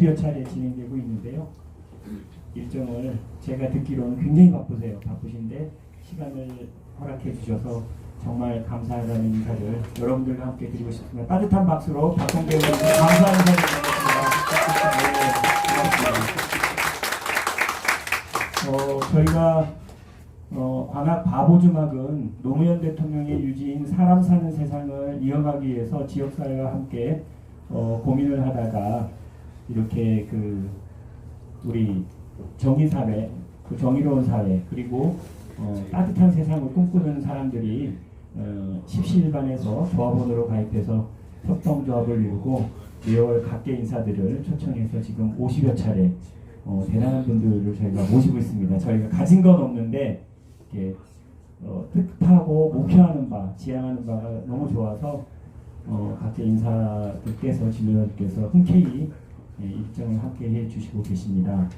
50여 차례 진행되고 있는데요. 일정을 제가 듣기로는 굉장히 바쁘신데 시간을 허락해 주셔서 정말 감사하다는 인사를 여러분들과 함께 드리고 싶습니다. 따뜻한 박수로 박봉계 의원님 감사한 인사를 드리겠습니다. 네, 고맙습니다. 저희가 관악 바보주막은 노무현 대통령의 유지인 사람 사는 세상을 이어가기 위해서 지역사회와 함께 고민을 하다가 이렇게 우리 정의사회, 정의로운 사회, 그리고 따뜻한 세상을 꿈꾸는 사람들이 십시일반에서 조합원으로 가입해서 협동조합을 이루고 리얼 각계 인사들을 초청해서 지금 50여 차례 대단한 분들을 저희가 모시고 있습니다. 저희가 가진 건 없는데 이렇게 뜻하고 목표하는 바, 지향하는 바가 너무 좋아서 각계 인사들께서 진료자들께서 흔쾌히 일정을 함께 해주시고 계십니다.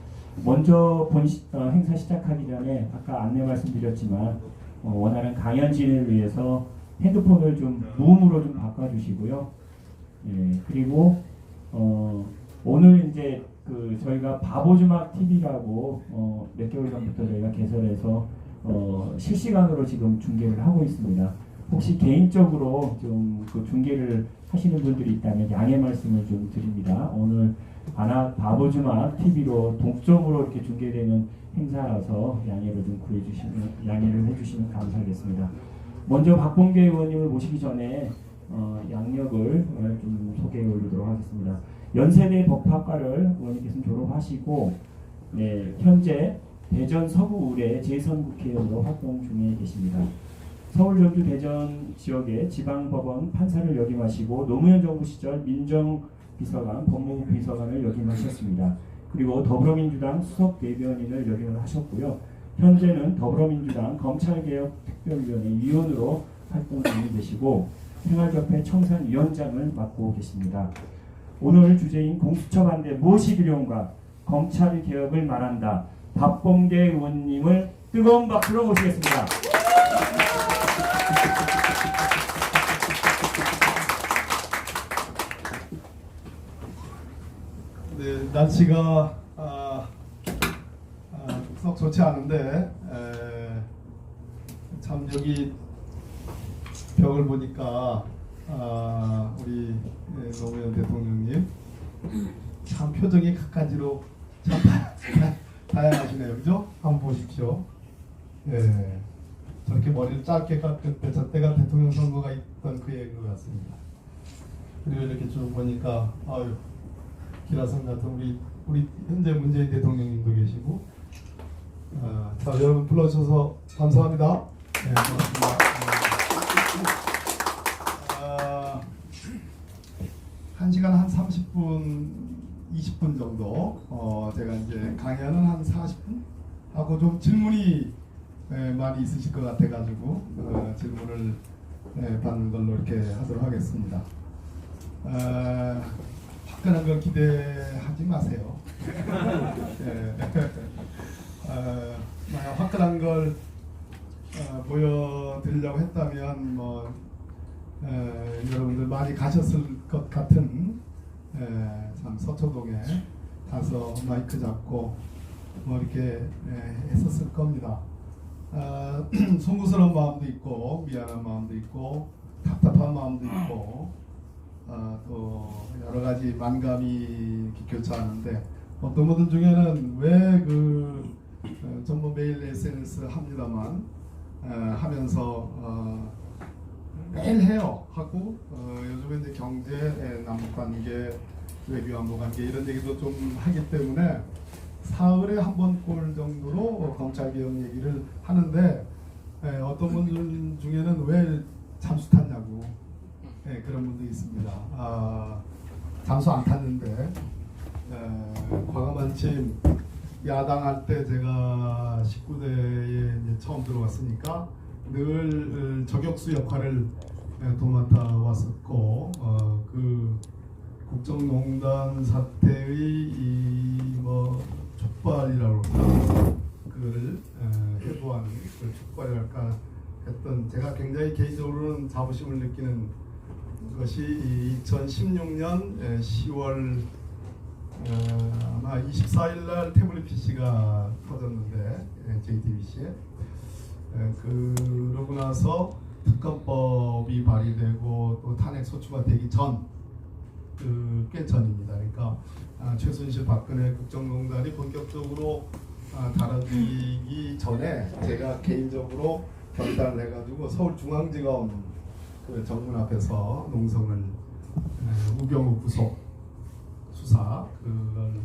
먼저 행사 시작하기 전에 아까 안내 말씀드렸지만 원하는 강연 진행을 위해서 핸드폰을 좀 무음으로 좀 바꿔주시고요. 그리고 오늘 이제 저희가 바보주막 TV라고 몇 개월 전부터 저희가 개설해서 실시간으로 지금 중계를 하고 있습니다. 혹시 개인적으로 좀 중계를 하시는 분들이 있다면 양해 말씀을 좀 드립니다. 오늘 관악 바보주막 TV로 동점으로 이렇게 중계되는 행사라서 양해를 해주시면 감사하겠습니다. 먼저 박봉계 의원님을 모시기 전에 양력을 좀 소개해 올리도록 하겠습니다. 연세대 법학과를 의원님께서는 졸업하시고 현재 대전 서구 의뢰 제3국회의원으로 활동 중에 계십니다. 서울, 전주, 대전 지역의 지방법원 판사를 역임하시고 노무현 정부 시절 민정비서관, 법무부 비서관을 역임하셨습니다. 그리고 더불어민주당 수석대변인을 역임을 하셨고요. 현재는 더불어민주당 검찰개혁특별위원회 위원으로 활동 중에 계시고 생활협회 청산위원장을 맡고 계십니다. 오늘 주제인 공수처 반대 무엇이 필요한가? 검찰개혁을 말한다. 박봉계 의원님을 뜨거운 박수로 모시겠습니다. 네, 날씨가 썩 좋지 않은데 참 여기 벽을 보니까 우리 노무현 대통령님 참 표정이 갖가지로 참 다양하시네요, 그죠? 한번 보십시오. 예, 저렇게 머리를 짧게 깎을 때 저때가 대통령 선거가 있던 그 얘기 같습니다. 그리고 이렇게 쭉 보니까 기라성 같은 우리 현재 문재인 대통령님도 계시고, 자, 여러분 불러주셔서 감사합니다. 네, 고맙습니다. 1시간 한 30분, 20분 정도 제가 이제 강연은 한 40분 하고 좀 질문이 많이 있으실 것 같아가지고 질문을 받는 걸로 이렇게 하도록 하겠습니다. 화끈한 걸 기대하지 마세요. 화끈한 걸 보여드리려고 했다면 여러분들 많이 가셨을 것 같은 참 서초동에 가서 마이크 잡고 이렇게 했었을 겁니다. 송구스러운 마음도 있고 미안한 마음도 있고 답답한 마음도 있고 또 여러 가지 만감이 교차하는데 어떤 분들 중에는 왜 전부 매일 SNS 합니다만 하면서 매일 해요 하고 요즘에 이제 경제, 남북관계, 외교 안보관계 이런 얘기도 좀 하기 때문에 사흘에 한 번 꼴 정도로 검찰개혁 얘기를 하는데 어떤 분들 중에는 왜 잠수 탔냐고 그런 분도 있습니다. 잠수 안 탔는데 과감한침 야당할 때 제가 19대에 이제 처음 들어왔으니까 늘 저격수 역할을 도맡아 왔었고 그 국정농단 사태의 촉발이라고 그를 해부한 그 촉발이랄까 했던 제가 굉장히 개인적으로는 자부심을 느끼는 것이 2016년 10월 24일 날 태블릿 PC가 터졌는데 JTBC에 그러고 나서 특검법이 발의되고 또 탄핵 소추가 되기 전 꽤 전입니다. 그러니까 최순실 박근혜 국정농단이 본격적으로 다뤄지기 전에 제가 개인적으로 결단을 해가지고 서울중앙지검 그 정문 앞에서 농성을 우병우 구속 수사 그걸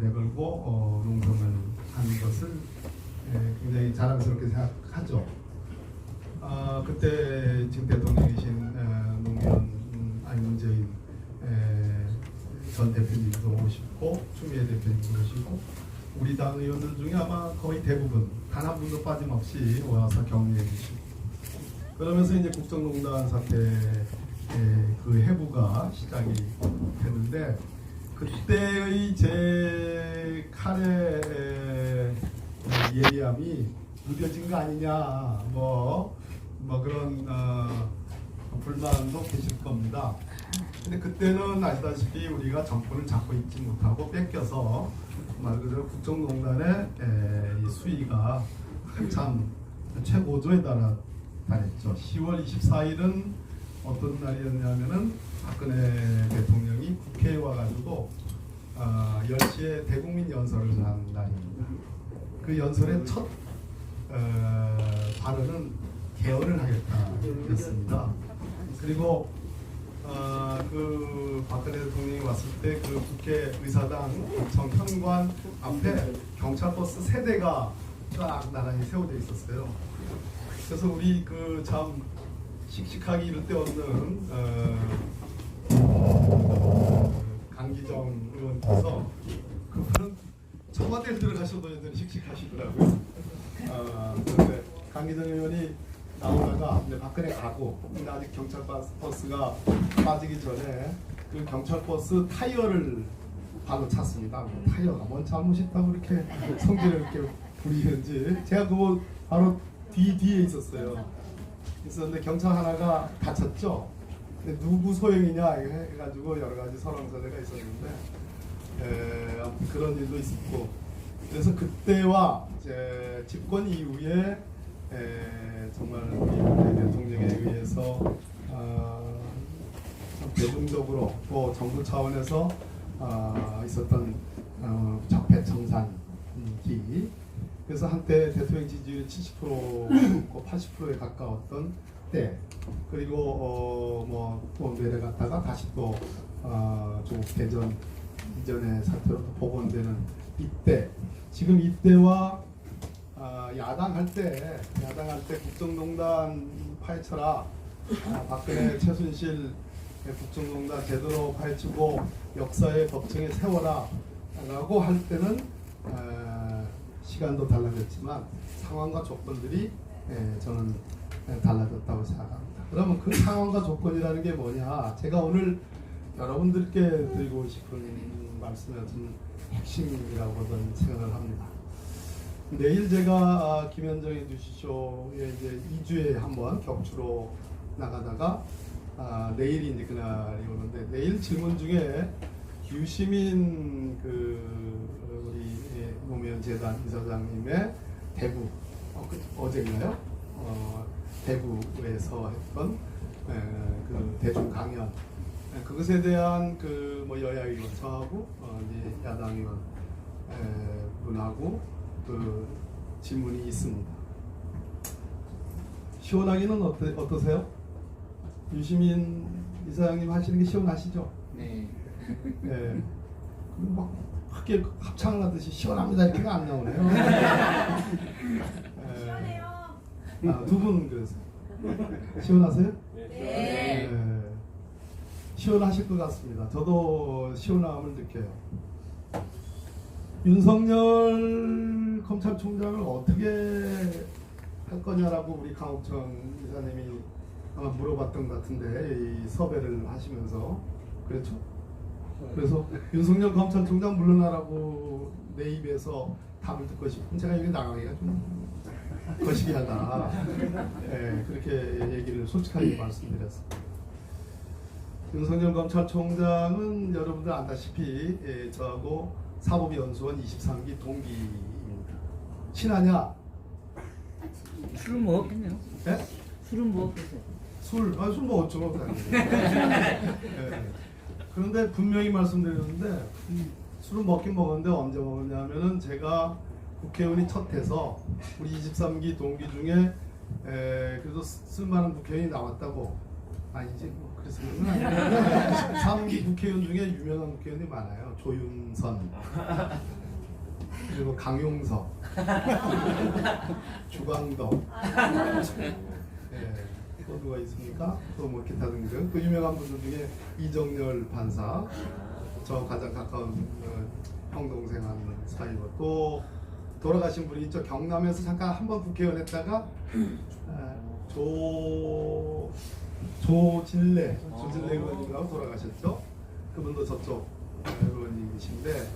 내걸고 농성을 한 것을 굉장히 자랑스럽게 생각하죠. 그때 지금 대통령이신 노무현 문재인 전 대표님도 오시고 추미애 대표님도 오시고 우리 당 의원들 중에 아마 거의 대부분 단 한 분도 빠짐없이 와서 격려해 주시고 그러면서 이제 국정농단 사태 그 해부가 시작이 됐는데 그때의 제 칼의 예리함이 무뎌진 거 아니냐 뭐 그런 불만도 계실 겁니다. 근데 그때는 아시다시피 우리가 정권을 잡고 있지 못하고 뺏겨서 말 그대로 국정농단의 이 수위가 한참 최고조에 달했죠. 10월 24일은 어떤 날이었냐면은 박근혜 대통령이 국회에 와가지고 10시에 대국민 연설을 한 날입니다. 그 연설의 첫 발언은 개헌을 하겠다였습니다. 그리고 그 박근혜 대통령이 왔을 때 그 국회 의사당 정현관 앞에 경찰버스 3대가 쫙 나란히 세워져 있었어요. 그래서 우리 그 참 씩씩하기 이를 데 없는 강기정 의원께서 그분은 청와대에 들어가셔도 여전히 씩씩하시더라고요. 그런데 강기정 의원이 나오다가 이제 박근혜 가고 근데 아직 경찰버스가 빠지기 전에 그 경찰버스 타이어를 발로 찼습니다. 타이어가 뭔 잘못 있다고 이렇게 성질을 이렇게 부리는지 제가 그거 바로 뒤에 있었어요. 있었는데 경찰 하나가 다쳤죠. 근데 누구 소행이냐 해가지고 여러 가지 설왕설래가 있었는데 아무튼 그런 일도 있었고 그래서 그때와 이제 집권 이후에 정말 우리 대통령에 의해서 대중적으로 또 정부 차원에서 있었던 적폐 청산기 그래서 한때 대통령 지지율이 70% 80%에 가까웠던 때 그리고 또 내려갔다가 다시 또 조국 대전 이전의 사태로 또 복원되는 이때 지금 이때와 야당할 때 국정농단 파헤쳐라 박근혜 최순실 국정농단 제대로 파헤치고 역사의 법정에 세워라 라고 할 때는 시간도 달라졌지만 상황과 조건들이 저는 달라졌다고 생각합니다. 그러면 그 상황과 조건이라는 게 뭐냐 제가 오늘 여러분들께 드리고 싶은 말씀의 좀 핵심이라고 저는 생각을 합니다. 내일 제가 김현정의 뉴스쇼에 이제 2주에 한번 격주로 나가다가 내일이 이제 그날이 오는데 내일 질문 중에 유시민 우리 노무현 재단 이사장님의 대구 어제인가요? 대구에서 했던 그 대중 강연 그것에 대한 여야 의원 저하고 이제 야당 의원 분하고 그 질문이 있습니다. 시원하기는 어떠세요? 유시민 이사장님 하시는 게 시원하시죠? 네. 네. 막 크게 합창을 하듯이 시원합니다 이렇게가 안 나오네요. 시원해요. 두 분 그래서 시원하세요? 네. 시원하실 것 같습니다. 저도 시원함을 느껴요. 윤석열 검찰총장을 어떻게 할 거냐라고 우리 강옥천 이사님이 아마 물어봤던 것 같은데 이 섭외를 하시면서 그렇죠? 그래서 윤석열 검찰총장 물러나라고 내 입에서 답을 듣고 싶은 제가 여기 나가기가 좀 거시기하다. 그렇게 얘기를 솔직하게 말씀드렸습니다. 윤석열 검찰총장은 여러분들 안다시피 저하고 사법연수원 23기 동기입니다. 친하냐? 술은 먹었겠네요. 예? 술은 먹었겠어요. 술 먹었죠. 예. 그런데 분명히 말씀드렸는데 술은 먹긴 먹었는데 언제 먹었냐면은 제가 국회의원이 첫 해서 우리 23기 동기 중에 그래도 쓸만한 국회의원이 나왔다고 아니지 뭐 그래서 그런 건 아니고 3기 국회의원 중에 유명한 국회의원이 많아요. 조윤선 그리고 강용석 주광덕 또 누가 있습니까? 또 뭐 기타 등등 그 유명한 분들 중에 이정열 판사 저 가장 가까운 형 동생 하는 사이고 또 돌아가신 분이 있죠. 경남에서 잠깐 한번 국회의원 했다가 조진래 의원님하고 돌아가셨죠. 그분도 저쪽 의원님이신데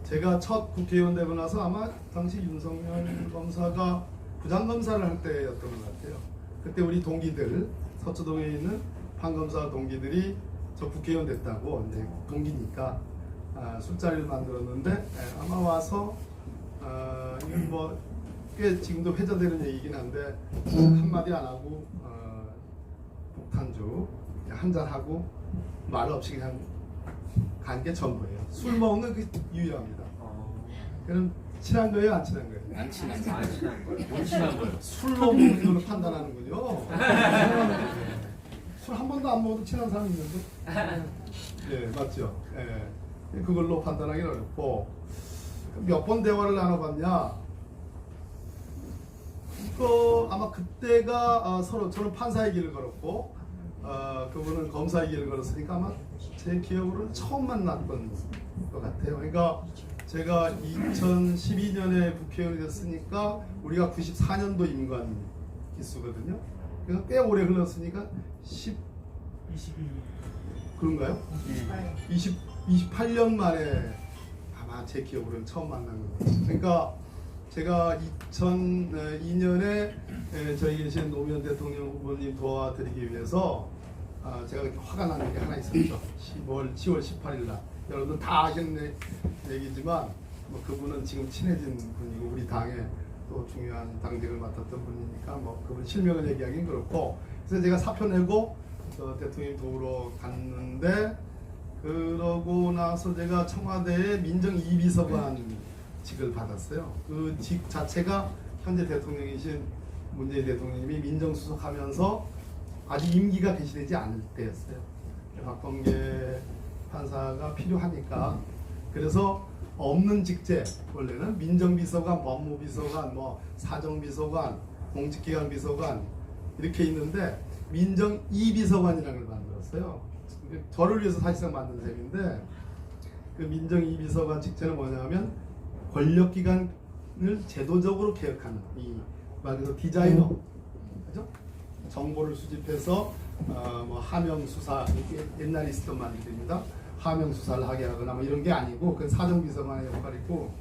제가 첫 국회의원 되고 나서 아마 당시 윤석열 검사가 부장검사를 할 때였던 것 같아요. 그때 우리 동기들 서초동에 있는 판검사 동기들이 저 국회의원 됐다고 이제 동기니까 술자리를 만들었는데 아마 와서 이건 뭐 꽤 지금도 회자되는 얘기긴 한데 한마디 안 하고 폭탄주 한잔 하고 말 없이 그냥 간 게 전부예요. 술 먹는 게 유일합니다. 그럼 친한 거예요, 안 친한 거예요? 안 친한 거, 안 친한 거예요. 못 친한 거예요. 술로 먹는 걸로 판단하는군요. 술 한 번도 안 먹어도 친한 사람이 있는데. 네, 맞죠. 예. 그걸로 판단하기는 어렵고 몇 번 대화를 나눠봤냐? 아마 그때가 서로 저는 판사의 길을 걸었고 그분은 검사의 길을 걸었으니까 아마 제 기억으로는 처음 만났던 것 같아요. 그러니까 제가 2012년에 국회의원이 됐으니까 우리가 94년도 임관 기수거든요. 그래서 꽤 오래 흘렀으니까 그런가요? 28년 만에 아마 제 기억으로는 처음 만난 것 같아요. 그러니까 제가 2002년에 저희 계신 노무현 대통령 후보님 도와드리기 위해서 제가 화가 나는 게 하나 있었죠. 10월 18일 날 여러분들 다 아시는 얘기지만 뭐 그분은 지금 친해진 분이고 우리 당에 또 중요한 당직을 맡았던 분이니까 뭐 그분 실명을 얘기하기는 그렇고 그래서 제가 사표 내고 대통령 도우러 갔는데 그러고 나서 제가 청와대에 민정 2비서관 직을 받았어요. 그 직 자체가 현재 대통령이신 문재인 대통령님이 민정수석하면서 아직 임기가 개시되지 않을 때였어요. 박범계 판사가 필요하니까 그래서 없는 직제 원래는 민정비서관, 법무비서관, 뭐 사정비서관, 공직기관 비서관 이렇게 있는데 민정 2비서관이라는 걸 만들었어요. 저를 위해서 사실상 만든 셈인데 그 민정 2비서관 직제는 뭐냐면 권력기관을 제도적으로 개혁하는 말 그대로 디자이너, 그죠? 정보를 수집해서 뭐 하명 수사 옛날에 있었던 말들입니다. 하명 수사를 하게 하거나 뭐 이런 게 아니고 그 사정비서관의 역할이고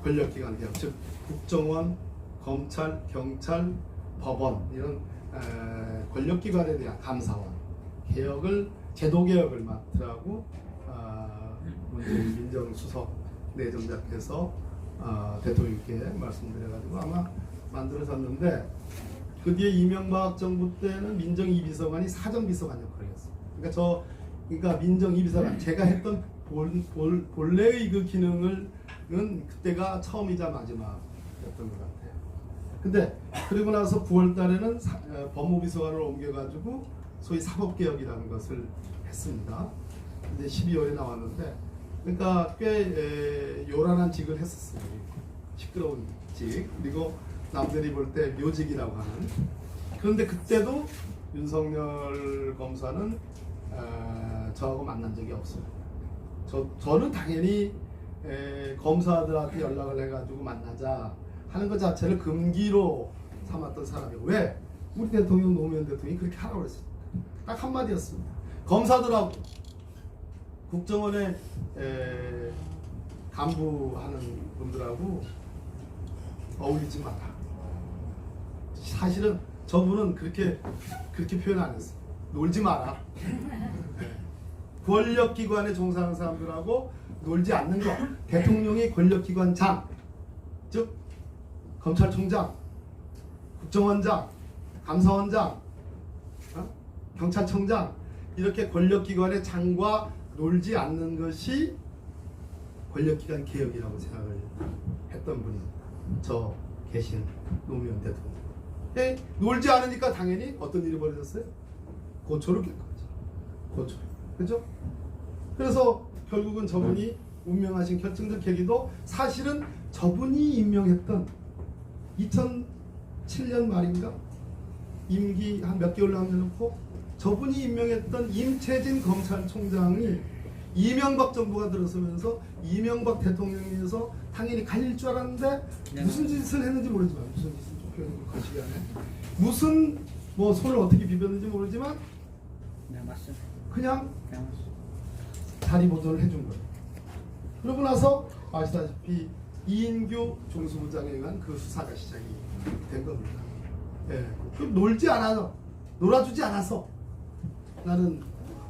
권력기관 개혁, 즉 국정원, 검찰, 경찰, 법원 이런 권력기관에 대한 감사원 개혁을 제도 개혁을 맡으라고 문재인 민정수석 내정자께서 대통령께 말씀드려가지고 아마 만들어졌는데 그 뒤에 이명박 정부 때는 민정 2비서관이 사정비서관 역할을 했어요. 그러니까 민정 2비서관 제가 했던 본래의 그 기능은 그때가 처음이자 마지막이었던 것 같아요. 근데 그리고 나서 9월 달에는 법무비서관으로 옮겨가지고 소위 사법개혁이라는 것을 했습니다. 이제 12월에 나왔는데 그러니까 꽤 요란한 직을 했었어요. 시끄러운 직. 그리고 남들이 볼 때 묘직이라고 하는. 그런데 그때도 윤석열 검사는 저하고 만난 적이 없어요. 저는 당연히 검사들한테 연락을 해가지고 만나자 하는 것 자체를 금기로 삼았던 사람이에요. 왜? 우리 대통령 노무현 대통령이 그렇게 하라고 그랬어요. 딱 한마디였습니다. 검사들하고 국정원에 간부하는 분들하고 어울리지 마라. 사실은 저분은 그렇게 표현 안 했어요. 놀지 마라. 권력기관에 종사하는 사람들하고 놀지 않는 것. 대통령이 권력기관 장, 즉 검찰총장, 국정원장, 감사원장, 경찰청장 이렇게 권력기관의 장과 놀지 않는 것이 권력기관 개혁이라고 생각을 했던 분이 저 계신 노무현 대통령. 놀지 않으니까 당연히 어떤 일이 벌어졌어요? 고초를 겪었죠. 고초. 그죠? 그래서 결국은 저분이 운명하신 결정적 계기도 사실은 저분이 임명했던 2007년 말인가? 임기 한 몇 개월 남겨놓고 저분이 임명했던 임채진 검찰총장이 이명박 정부가 들어서면서 이명박 대통령에 의해서 당연히 갈릴 줄 알았는데 무슨 짓을 했는지 모르지만 무슨 짓을 좀 표현을 거시기 하네. 무슨 뭐 손을 어떻게 비볐는지 모르지만 내가 봤어. 그냥 내가 봤어. 자리 보존을 해준 거예요. 그러고 나서 아시다시피 이인규 중수부장에 의한 그 수사가 시작이 된 겁니다. 예, 그 놀지 않아서 놀아주지 않아서 나는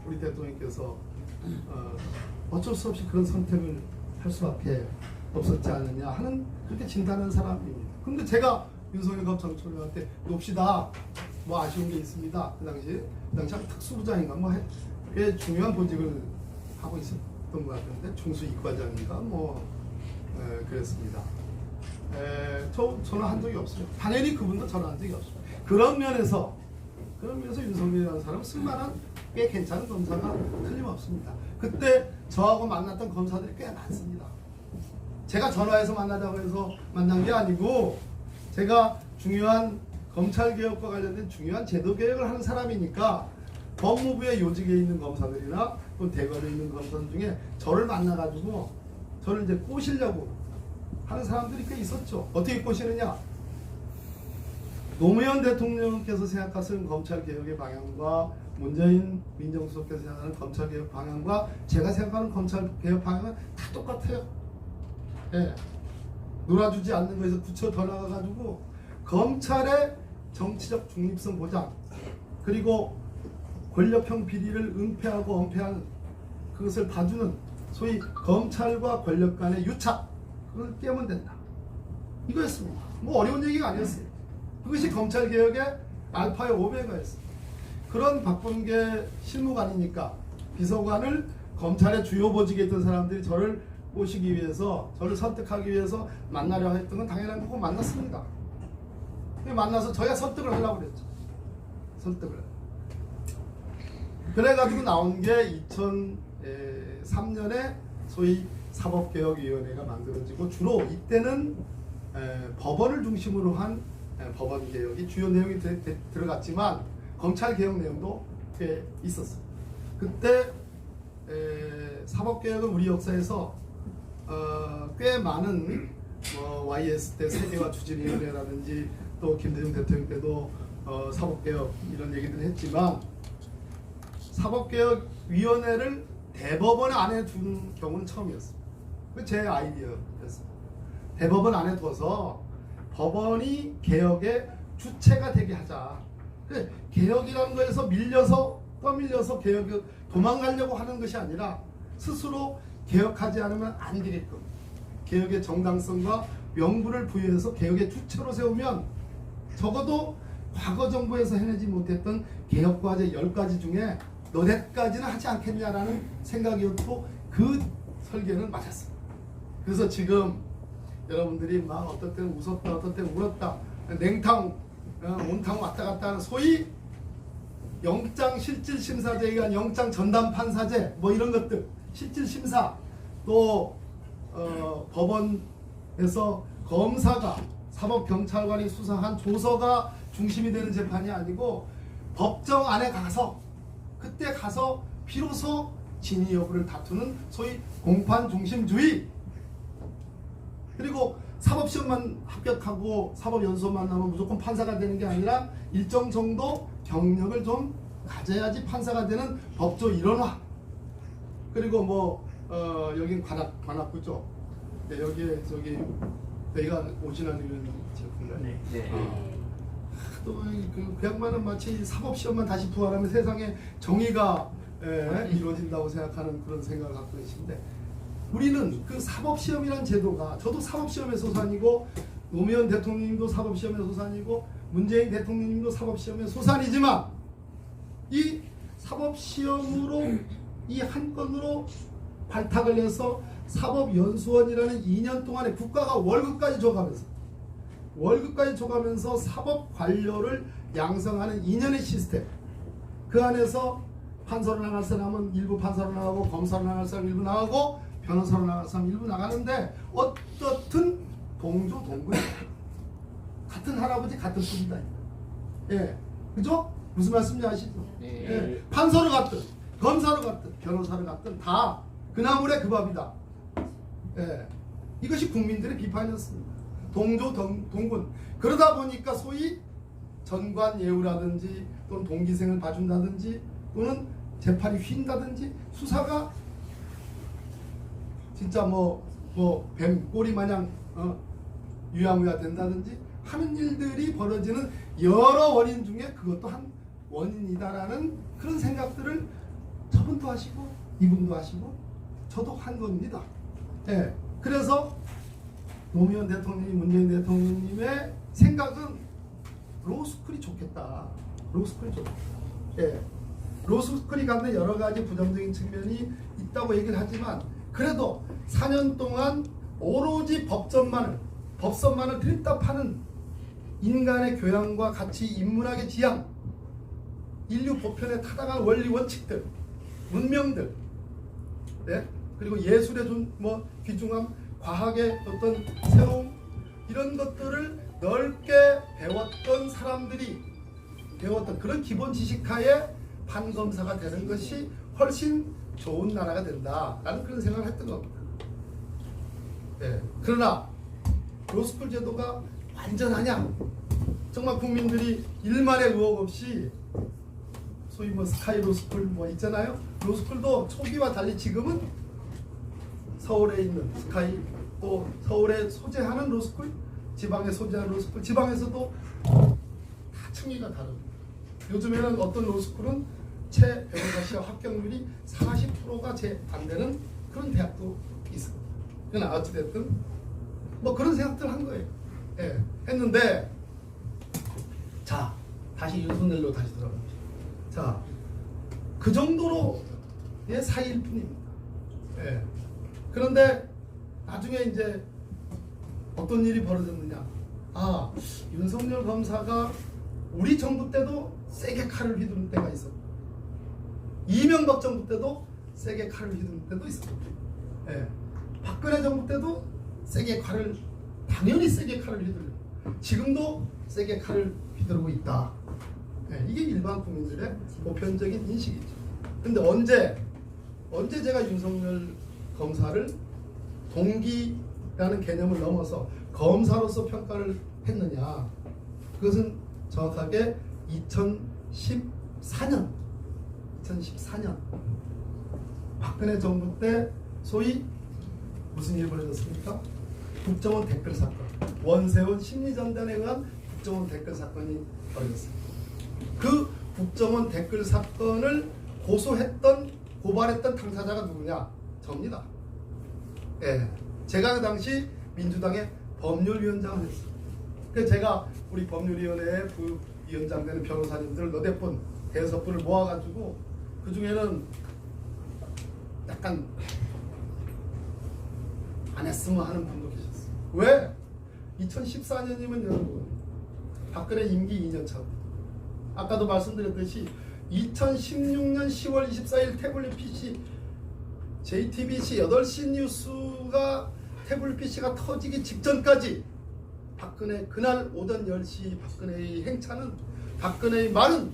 우리 대통령께서 어쩔 수 없이 그런 선택을 할 수밖에 없었지 않느냐 하는 그렇게 진단하는 사람입니다. 근데 제가 윤석열 검찰총장한테 놉시다 뭐 아쉬운 게 있습니다. 그 당시 한 특수부장인가 뭐 꽤 중요한 보직을 하고 있었던 것 같은데 총수이과장인가 뭐 그랬습니다. 저는 한 적이 없어요. 당연히 그분도 저는 한 적이 없어요. 그런 면에서 윤석열이라는 사람은 쓸만한 꽤 괜찮은 검사가 틀림없습니다. 그때 저하고 만났던 검사들이 꽤 많습니다. 제가 전화해서 만나자고 해서 만난 게 아니고 제가 중요한 검찰개혁과 관련된 중요한 제도개혁을 하는 사람이니까 법무부의 요직에 있는 검사들이나 또 대검에 있는 검사들 중에 저를 만나가지고 저를 이제 꼬시려고 하는 사람들이 꽤 있었죠. 어떻게 꼬시느냐? 노무현 대통령께서 생각하시는 검찰개혁의 방향과 문재인 민정수석께서 생각하는 검찰개혁 방향과 제가 생각하는 검찰개혁 방향은 다 똑같아요. 예. 놀아주지 않는 거에서 굳혀 더 나가가지고 검찰의 정치적 중립성 보장 그리고 권력형 비리를 은폐하고 엄폐하는 그것을 봐주는 소위 검찰과 권력 간의 유착 그걸 깨면 된다. 이거였습니다. 뭐 어려운 얘기가 아니었어요. 그것이 검찰개혁의 알파의 오메가였어요. 그런 박범계 실무관이니까 비서관을 검찰의 주요 보직에 있던 사람들이 저를 모시기 위해서 저를 설득하기 위해서 만나려 했던 건 당연한 거고 만났습니다. 만나서 저희가 설득을 하려고 그랬죠. 설득을. 그래가지고 나온 게 2003년에 소위 사법개혁위원회가 만들어지고 주로 이때는 법원을 중심으로 한 법원개혁이 주요 내용이 들어갔지만 검찰개혁 내용도 꽤 있었어요. 그때 사법개혁은 우리 역사에서 꽤 많은 YS 때 세계화 추진위원회라든지 또 김대중 대통령 때도 사법개혁 이런 얘기들 했지만 사법개혁위원회를 대법원 안에 둔 경우는 처음이었어요. 제 아이디어였어요. 대법원 안에 둬서 법원이 개혁의 주체가 되게 하자. 개혁이라는 거에서 떠밀려서 개혁을 도망가려고 하는 것이 아니라 스스로 개혁하지 않으면 안 되게끔 개혁의 정당성과 명분을 부여해서 개혁의 주체로 세우면 적어도 과거 정부에서 해내지 못했던 개혁과제 10가지 중에 너댓까지는 하지 않겠냐라는 생각이었고 그 설계는 맞았어요. 그래서 지금 여러분들이 막 어떨 때는 웃었다 어떨 때는 울었다 냉탕 온탕 왔다 갔다 하는 소위 영장 실질심사제에 의한 영장 전담판사제 뭐 이런 것들 실질심사 또 법원에서 검사가 사법경찰관이 수사한 조서가 중심이 되는 재판이 아니고 법정 안에 가서 그때 가서 비로소 진위 여부를 다투는 소위 공판중심주의 그리고 사법시험만 합격하고 사법연수만 나면 무조건 판사가 되는 게 아니라 일정 정도 경력을 좀 가져야지 판사가 되는 법조 일원화 그리고 뭐 여긴 관악구죠. 네, 여기에 여기가 오진환 의원 제품인가요? 네. 그 양반은 마치 사법시험만 다시 부활하면 세상에 정의가 이루어진다고 생각하는 그런 생각을 갖고 계신데 우리는 그 사법시험이라는 제도가, 저도 사법시험의 소산이고 노무현 대통령님도 사법시험의 소산이고 문재인 대통령님도 사법시험의 소산이지만 이 사법시험으로 이 한 건으로 발탁을 해서 사법연수원이라는 2년 동안에 국가가 월급까지 줘가면서 사법 관료를 양성하는 2년의 시스템, 그 안에서 판사로 나갈 사람은 일부 판사로 나가고 검사로 나갈 사람 일부 나가고 변호사로 나갈 사람 일부 나가는데 어떻든 동조 동거예요. 같은 할아버지 같은 뿌리다. 예, 그죠? 무슨 말씀인지 아시죠? 예, 판사로 갔든 검사로 갔든 변호사로 갔든 다 그나물의 그 밥이다. 예, 이것이 국민들의 비판이었습니다. 동조 동군. 그러다 보니까 소위 전관예우라든지 또는 동기생을 봐준다든지 또는 재판이 휜다든지 수사가 진짜 뱀 꼬리 마냥 유야무야 된다든지 하는 일들이 벌어지는 여러 원인 중에 그것도 한 원인이다라는 그런 생각들을 저분도 하시고 이분도 하시고 저도 한 겁니다. 예, 그래서 노무현 대통령님, 문재인 대통령님의 생각은 로스쿨이 좋겠다. 로스쿨이 좋겠다. 예, 로스쿨이 갖는 여러 가지 부정적인 측면이 있다고 얘기를 하지만 그래도 4년 동안 오로지 법선만을 드립다 파는 인간의 교양과 가치, 인문학의 지향, 인류 보편에 타당한 원리 원칙들, 문명들, 네? 그리고 예술의 귀중함, 과학의 어떤 새로움, 이런 것들을 넓게 배웠던 사람들이 배웠던 그런 기본 지식하에 판검사가 되는 것이 훨씬 좋은 나라가 된다라는 그런 생각을 했던 겁니다. 네. 그러나 로스쿨 제도가 완전하냐? 정말 국민들이 일말의 의혹 없이 소위 스카이 로스쿨 있잖아요. 로스쿨도 초기와 달리 지금은 서울에 있는 스카이, 또 서울에 소재하는 로스쿨, 지방에 소재하는 로스쿨, 지방에서도 다 층위가 다릅니다. 요즘에는 어떤 로스쿨은 최 변호사 시험 합격률이 40%가 채 안 되는 그런 대학도 있습니다. 그러나 어찌됐든 그런 생각들 한 거예요. 예, 했는데 자, 다시 윤석열로 다시 돌아갑니다. 자, 그 정도로의 사이일 뿐입니다. 예. 그런데 나중에 이제 어떤 일이 벌어졌느냐? 아, 윤석열 검사가 우리 정부 때도 세게 칼을 휘두른 때가 있었고 이명박 정부 때도 세게 칼을 휘두른 때도 있었고 예. 박근혜 정부 때도 당연히 세게 칼을 휘두르고 지금도 세게 칼을 휘두르고 있다. 예. 이게 일반 국민들의 보편적인 인식이죠. 근데 언제 제가 윤석열 검사를 동기라는 개념을 넘어서 검사로서 평가를 했느냐? 그것은 정확하게 2014년 박근혜 정부 때 소위 무슨 일이 벌어졌습니까? 국정원 댓글 사건, 원세훈 심리전단에 의한 국정원 댓글 사건이 벌어졌습니다. 그 국정원 댓글 사건을 고발했던 당사자가 누구냐? 접니다. 예, 제가 그 당시 민주당의 법률위원장을 했어요. 그래서 제가 우리 법률위원회의 부위원장 되는 변호사님들 너댓 분, 대여섯 분을 모아가지고 그 중에는 약간 안 했으면 하는 분도 계셨어요. 왜? 2014년이면 여러분 박근혜 임기 2년 차입니다. 아까도 말씀드렸듯이 2016년 10월 24일 태블릿 PC JTBC 8시 뉴스가 태블릿 PC가 터지기 직전까지 박근혜 그날 오전 10시 박근혜의 행차는 박근혜의 말은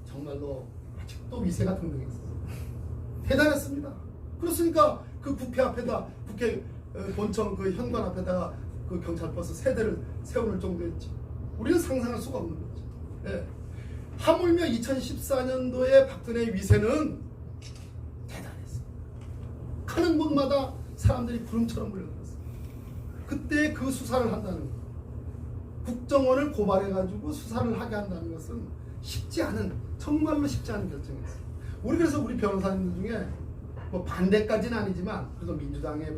정말로 아직도 위세가 등등했어요. 대단했습니다. 그렇으니까 그 국회 앞에다 국회 본청 그 현관 앞에다가 그 경찰버스 3대를 세워놓을 정도였지. 우리는 상상할 수가 없는 거죠. 예. 하물며 2014년도에 박근혜의 위세는 대단했어요. 가는 곳마다 사람들이 구름처럼 몰려들었어요. 그때 그 수사를 한다는 것, 국정원을 고발해가지고 수사를 하게 한다는 것은 정말로 쉽지 않은 결정이었어요. 그래서 우리 변호사님들 중에 뭐 반대까지는 아니지만 그래도 민주당의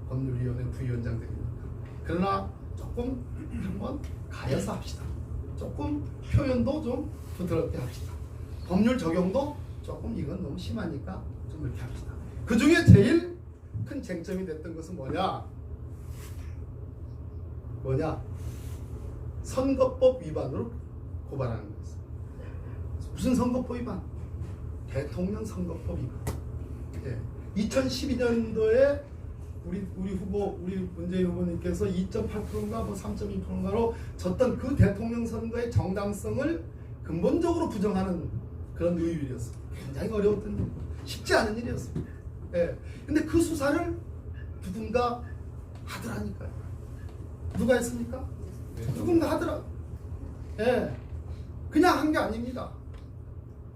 법률위원회 부위원장들입니다. 그러나 조금 한번 가려서 합시다. 조금 표현도 좀 부드럽게 합시다. 법률 적용도 조금 이건 너무 심하니까 좀 이렇게 합시다. 그 중에 제일 큰 쟁점이 됐던 것은 뭐냐? 선거법 위반으로 고발하는 거였어요. 무슨 선거법 위반? 대통령 선거법 위반. 예. 2012년도에 우리 후보, 우리 문재인 후보님께서 2.8%인가 뭐 3.2%인가로 졌던 그 대통령 선거의 정당성을 근본적으로 부정하는 그런 의율이었어요. 굉장히 어려웠던 일, 쉽지 않은 일이었어요. 예. 근데 그 수사를 누군가 하더라니까요. 누가 했습니까? 누군가 하더라. 예. 그냥 한 게 아닙니다.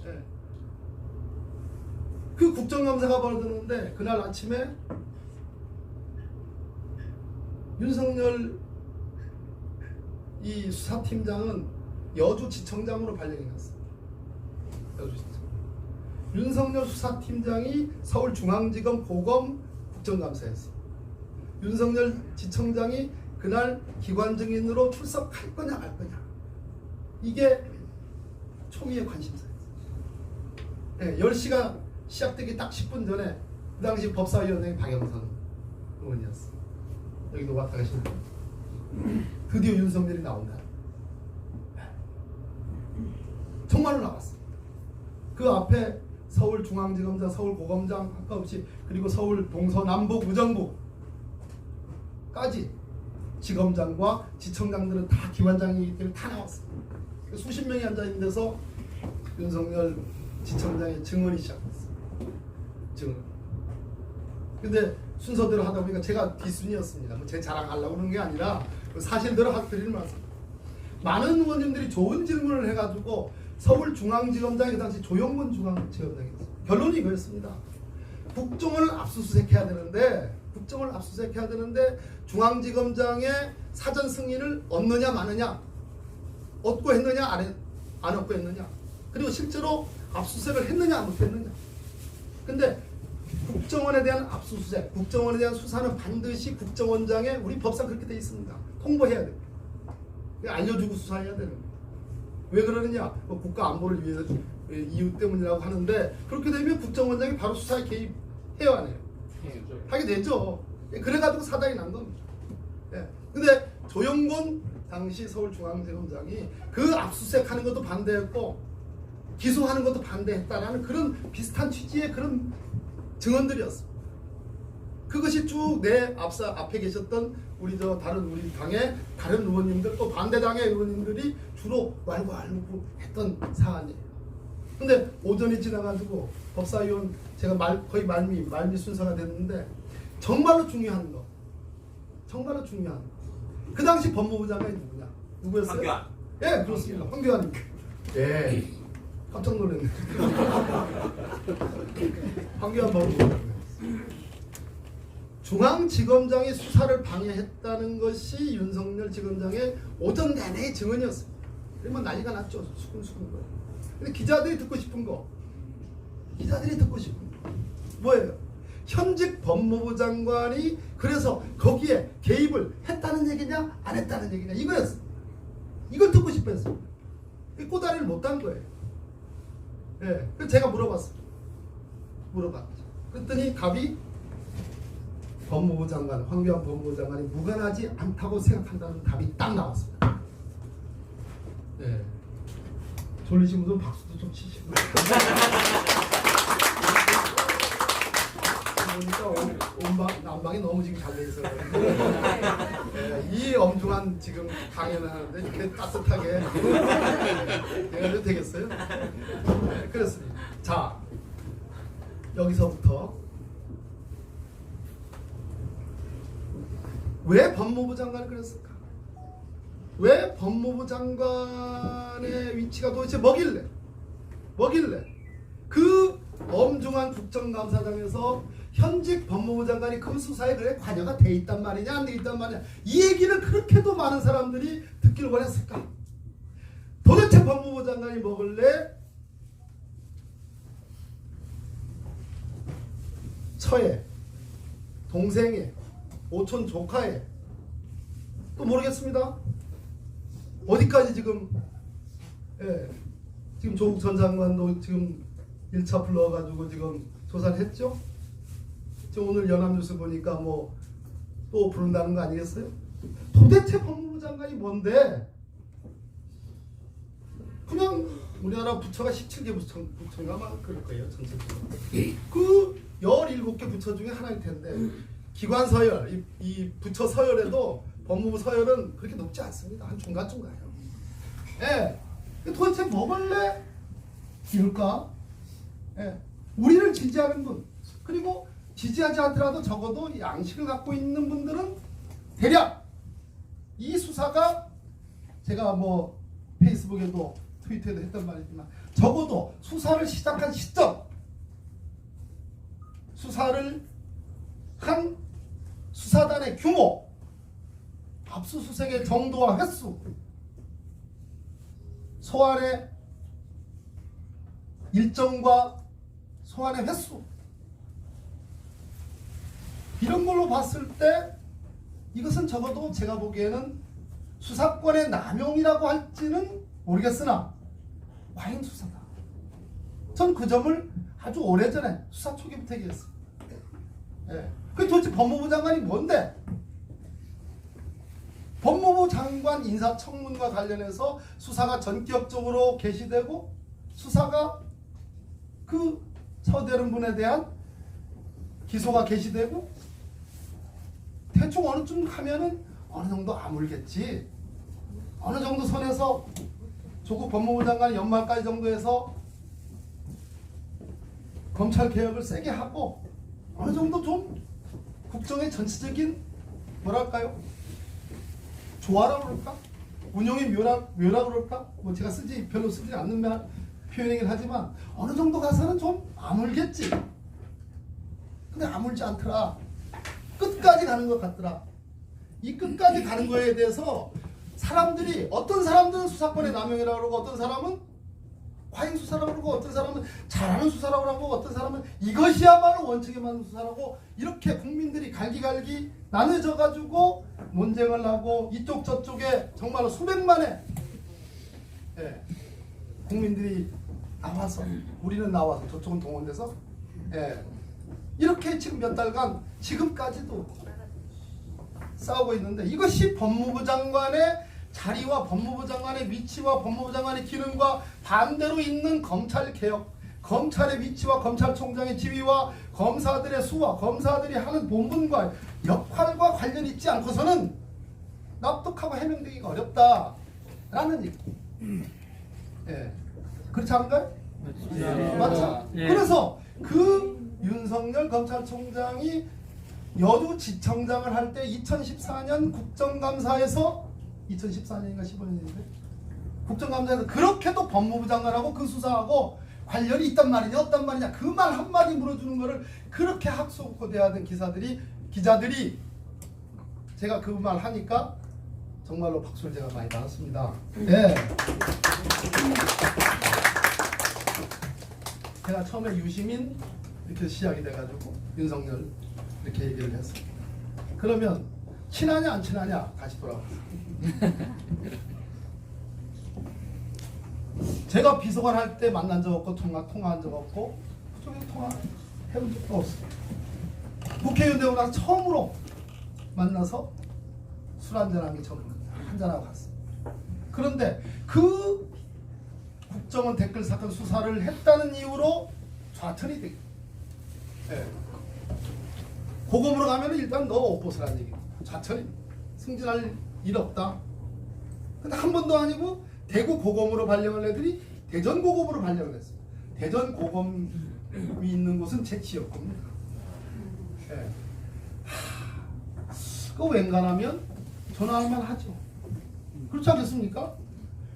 예. 그 국정감사가 벌어졌는데 그날 아침에 윤석열 이 수사팀장은 여주지청장으로 발령이 났어요. 여주지청. 윤석열 수사팀장이 서울중앙지검 고검 국정감사였어요. 윤석열 지청장이 그날 기관 증인으로 출석할 거냐 말 거냐. 이게 초미의 관심사였어요. 네, 10시가 시작되기 딱 10분 전에 그 당시 법사위원회 박영선 의원이었어요. 여기도 왔다 가시는 드디어 윤석열이 나온다. 정말로 나왔어요. 그 앞에 서울중앙지검장, 서울고검장 가까우시 그리고 서울 동서남북의정부까지 지검장과 지청장들은 다 기관장이기 때문에 다 나왔어요. 수십 명이 앉아있는 데서 윤석열 지청장의 증언이 시작됐어요. 증언. 근데 순서대로 하다 보니까 제가 뒷순이었습니다. 뭐 제 자랑하려고 그러는 게 아니라 사실대로 드리는 말씀. 많은 의원님들이 좋은 질문을 해가지고 서울중앙지검장이 그 당시 조영문 중앙지검장이었어요. 결론이 이거였습니다. 국정원을 압수수색해야 되는데 중앙지검장의 사전 승인을 얻느냐 마느냐, 얻고 했느냐 안 얻고 했느냐, 그리고 실제로 압수수색을 했느냐 안 했느냐. 근데 국정원에 대한 압수수색, 국정원에 대한 수사는 반드시 국정원장의 우리 법상 그렇게 돼 있습니다. 통보해야 됩니다. 알려주고 수사해야 되는 거예요. 왜 그러느냐? 뭐 국가 안보를 위해서 이유 때문이라고 하는데 그렇게 되면 국정원장이 바로 수사에 개입해야 하네요. 하게 되죠. 그래가지고 사단이 난 겁니다. 예. 근데 조영곤 당시 서울중앙지검장이 그 압수수색하는 것도 반대했고 기소하는 것도 반대했다라는 그런 비슷한 취지의 그런 증언들이었습니다. 그것이 쭉 내 앞에 계셨던 우리 당의 다른 의원님들 또 반대당의 의원님들이 주로 왈가왈부 했던 사안이에요. 근데 오전이 지나가지고 법사위원 제가 거의 말미 순서가 됐는데 정말로 중요한 거. 그 당시 법무부 장관이 누구냐? 누구였어요? 황교안. 예, 그렇습니다. 황교안입니다. 예, 깜짝 놀랐네. 황교안 법무부 장관. 중앙지검장이 수사를 방해했다는 것이 윤석열 지검장의 오전 내내 증언이었습니다. 그러면 난리가 났죠. 수근수근 거예요. 근데 기자들이 듣고 싶은 거 뭐예요? 현직 법무부 장관이 그래서 거기에 개입을 했다는 얘기냐 안 했다는 얘기냐 이거였어. 이걸 듣고 싶었어요. 꼬다리를 못 단 거예요. 예, 그래서 제가 물어봤죠. 그랬더니 답이 법무부 장관, 황교안 법무부 장관이 무관하지 않다고 생각한다는 답이 딱 나왔습니다. 네. 졸리신 분들은 박수도 좀 치시고. 보니까 난방이 너무 지금 잘 돼 있어요. 네, 이 엄중한 지금 강연을 하는데 이렇게 따뜻하게 해도 되겠어요? 네, 그렇습니다. 자, 여기서부터 왜 법무부 장관을 그랬을까? 왜 법무부 장관의 위치가 도대체 뭐길래 그 엄중한 국정감사장에서 현직 법무부 장관이 그 수사에 그래 관여가 돼 있단 말이냐 안 돼 있단 말이냐 이 얘기를 그렇게도 많은 사람들이 듣기를 원했을까? 도대체 법무부 장관이 뭐길래 처에, 동생에, 오촌 조카에, 또 모르겠습니다. 어디까지 지금, 예, 지금 조국 전 장관도 지금 1차 불러가지고 지금 조사를 했죠. 지금 오늘 연합뉴스 보니까 뭐 또 부른다는 거 아니겠어요? 도대체 법무부 장관이 뭔데? 그냥 우리나라 부처가 17개 부처인가 아마 그럴 거예요. 전체적으로. 그 17개 부처 중에 하나일 텐데 기관 서열, 이 부처 서열에도 법무부 서열은 그렇게 높지 않습니다. 한 중간쯤 가요. 예. 도대체 뭐길래 이럴까? 예. 우리를 지지하는 분, 그리고 지지하지 않더라도 적어도 양식을 갖고 있는 분들은 대략 이 수사가 제가 뭐 페이스북에도 트위터에도 했던 말이지만 적어도 수사를 시작한 시점, 수사를 한 수사단의 규모, 압수수색의 정도와 횟수, 소환의 일정과 소환의 횟수, 이런 걸로 봤을 때 이것은 적어도 제가 보기에는 수사권의 남용이라고 할지는 모르겠으나 과잉 수사다. 전 그 점을 아주 오래전에 수사 초기부터 얘기했습니다. 예. 그 도대체 법무부 장관이 뭔데? 법무부 장관 인사청문과 관련해서 수사가 전격적으로 개시되고 수사가 그 서대른 분에 대한 기소가 개시되고 대충 어느 쯤 가면은 어느 정도 아물겠지. 어느 정도 선에서 조국 법무부 장관이 연말까지 정도에서 검찰 개혁을 세게 하고 어느 정도 좀 국정의 전체적인 뭐랄까요? 조화라 그럴까? 운영이 묘라 그럴까? 뭐 제가 별로 쓰지 않는 표현이긴 하지만 어느 정도 가서는 좀 아물겠지. 근데 아물지 않더라. 끝까지 가는 것 같더라. 이 끝까지 가는 거에 대해서 사람들이, 어떤 사람들은 수사권의 남용이라고 그러고 어떤 사람은 과잉 수사라고 그러고 어떤 사람은 잘하는 수사라고 그러고 어떤 사람은 이것이야말로 원칙에 맞는 수사라고, 이렇게 국민들이 갈기갈기 나눠져 가지고 논쟁을 하고 이쪽 저쪽에 정말로 수백만의 국민들이 나와서, 우리는 나와서 저쪽은 동원돼서 이렇게 지금 몇 달간 지금까지도 싸우고 있는데, 이것이 법무부 장관의 자리와 법무부 장관의 위치와 법무부 장관의 기능과 반대로 있는 검찰개혁, 검찰의 위치와 검찰총장의 지위와 검사들의 수와 검사들이 하는 본분과 역할과 관련이 있지 않고서는 납득하고 해명되기가 어렵다라는 얘기. 그렇지 않은가요? 맞죠? 그래서 그 윤석열 검찰총장이 여주지청장을 할 때 2014년 국정감사에서, 2014년인가 15년인데 국정감사에서 그렇게도 법무부 장관하고 그 수사하고 관련이 있단 말이냐 없단 말이냐 그 말 한마디 물어주는 거를 그렇게 학수고대하던 기자들이 제가 그 말 하니까 정말로 박수를 제가 많이 받았습니다. 네. 제가 처음에 유시민 이렇게 시작이 돼가지고 윤석열 이렇게 얘기를 했어요. 그러면 친하냐 안 친하냐 다시 돌아왔어요. 제가 비서관 할 때 만난 적 없고 통화한 적 없고 그쪽에서 통화해본 적도 없어요. 국회의원 되고 나서 처음으로 만나서 술 한잔한 게 처음입니다. 한잔하고 갔어요. 그런데 그 국정원 댓글 사건 수사를 했다는 이유로 좌천이 되고, 고검으로 가면 일단 너 옷벗으라는 얘기입니다. 좌천입니다. 승진할 일 없다. 근데 한 번도 아니고 대구 고검으로 발령을 애들이 대전 고검으로 발령을 했어요. 대전 고검이 있는 곳은 제 지역구입니다. 그거 웬간하면 전화할만 하죠. 그렇지 않겠습니까?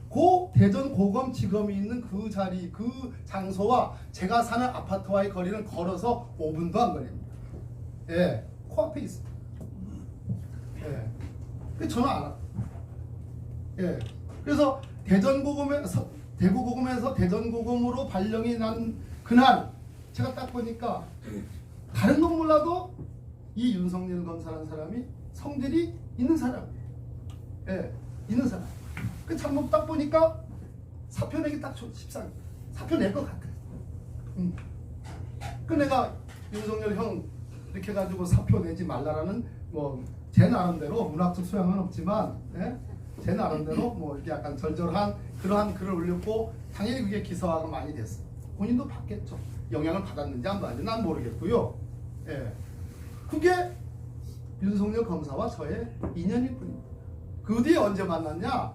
그 대전 고검지검이 있는 그 자리, 그 장소와 제가 사는 아파트와의 거리는 걸어서 5분도 안 걸립니다. 코앞에 있습니다. 근데 전화 안 와요. 그래서 대구 고검에서 대전 고검으로 발령이 난 그날 제가 딱 보니까 다른 건 몰라도 이 윤석열 검사라는 사람이 성질이 있는 사람이에요. 예, 있는 사람. 그 잘못 딱 보니까 사표 내기 딱 십상. 사표 낼 것 같아. 그 내가 윤석열 형 이렇게 해가지고 사표 내지 말라라는 뭐 제 나름대로 문학적 소양은 없지만 예? 제 나름대로 뭐 이렇게 약간 절절한 그러한 글을 올렸고 당연히 그게 기사화가 많이 됐어. 본인도 받겠죠. 영향을 받았는지 안 받았는지 난 모르겠고요. 예. 그게 윤석열 검사와 저의 인연일 뿐입니다. 그 뒤에 언제 만났냐?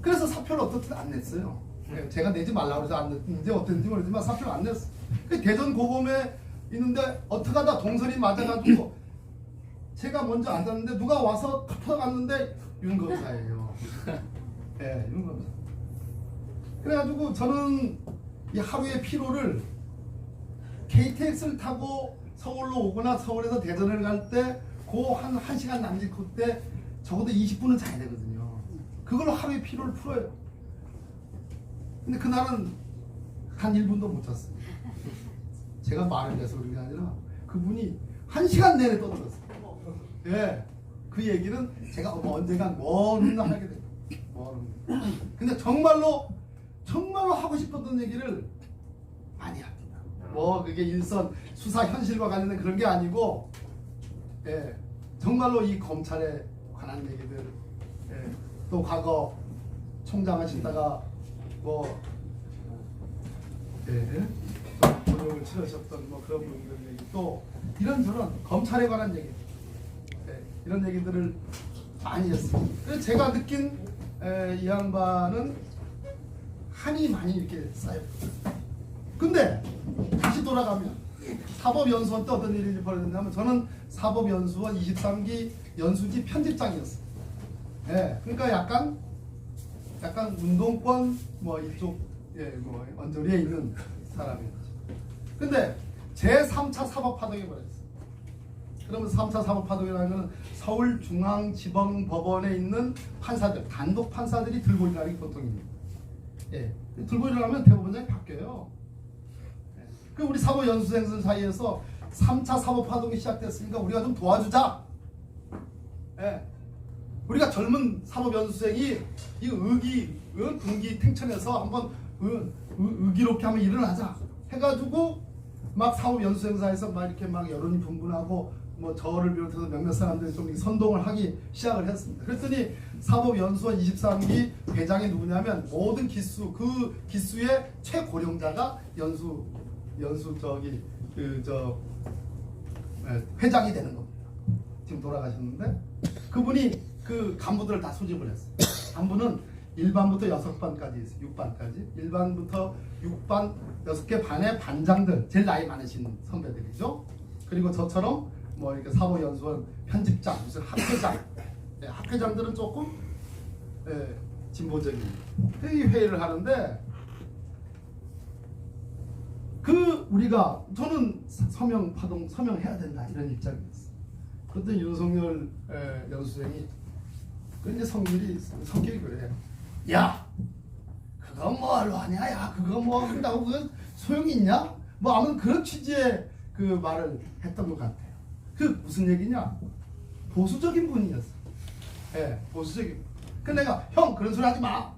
그래서 사표를 어떻든 안 냈어요. 예, 제가 내지 말라고 해서 안 냈는지 어땠는지 모르지만 사표를 안 냈어. 그 대전 고검에 있는데 어떻게 하다 동선이 맞아가지고 제가 먼저 앉았는데 누가 와서 덮어갔는데 윤 검사예요. 예, 윤 검사. 그래가지고 저는 이 하루의 피로를 KTX를 타고 서울로 오거나 서울에서 대전을 갈 때 그 한 1시간 남짓 그때 적어도 20분은 자야 되거든요. 그걸로 하루의 피로를 풀어요. 근데 그날은 단 1분도 못 잤어요. 제가 말을 해서 그런 게 아니라 그분이 1시간 내내 떠들었어요. 예, 그 얘기는 제가 언젠간 먼 훗날 하게 돼요. 근데 정말로 하고 싶었던 얘기를 많이 합니다. 뭐 그게 일선 수사 현실과 관련된 그런 게 아니고, 예, 정말로 이 검찰에 관한 얘기들, 예, 또 과거 총장 하시다가 뭐, 예, 고용을 치르셨던 뭐 그런 분들 얘기, 또 이런저런 검찰에 관한 얘기, 예, 이런 얘기들을 많이 했어요. 그래서 제가 느낀 이 양반은 한이 많이 이렇게 쌓여. 근데 다시 돌아가면 사법연수원 때 어떤 일이 벌어졌냐면 저는 사법연수원 23기 연수지 편집장이었어요. 예, 그러니까 약간 운동권 뭐 이쪽 뭐 언저리에 있는 사람이었죠. 근데 제 3차 사법파동이 벌어졌어요. 그러면 3차 사법파동이라는 것은 서울중앙지방법원에 있는 판사들, 단독 판사들이 들고 일어나는 게 보통입니다. 예, 들고 일어나면 대법원장이 바뀌어요. 예. 그 우리 사법연수생들 사이에서 3차 사법파동이 시작됐으니까 우리가 좀 도와주자. 예. 우리가 젊은 사법연수생이 이 의기탱천해서 한번 의기롭게 한번 일어나자 해가지고 막 사법연수생 사이에서 막 이렇게 막 여론이 분분하고 뭐 저를 비롯해서 몇몇 사람들이 좀 선동을 하기 시작을 했습니다. 그랬더니 사법연수원 23기 회장이 누구냐면 모든 기수, 그 기수의 최고령자가 회장이 되는 겁니다. 지금 돌아가셨는데 그분이 그 간부들을 다 소집을 했어요. 간부는 1반부터 6반까지 있어요. 6반까지. 1반부터 6반 6개 반의 반장들, 제일 나이 많으신 선배들이죠. 그리고 저처럼 뭐 이렇게 사법연수원 편집장, 무슨 학회장, 학회장들은 조금 진보적인 회의를 하는데 그 우리가 저는 서명파동 서명해야 된다 이런 입장이었어. 그랬더니 윤석열 연수생이 그 이제 성격이 그래. 야, 그거 뭐하러 하냐? 야, 그거 뭐 한다고 그 소용이 있냐? 뭐 아무튼 그런 취지의 그 말을 했던 것 같아요. 그 무슨 얘기냐? 보수적인 분이었어. 예, 보수적인. 그 내가 형 그런 소리 하지 마.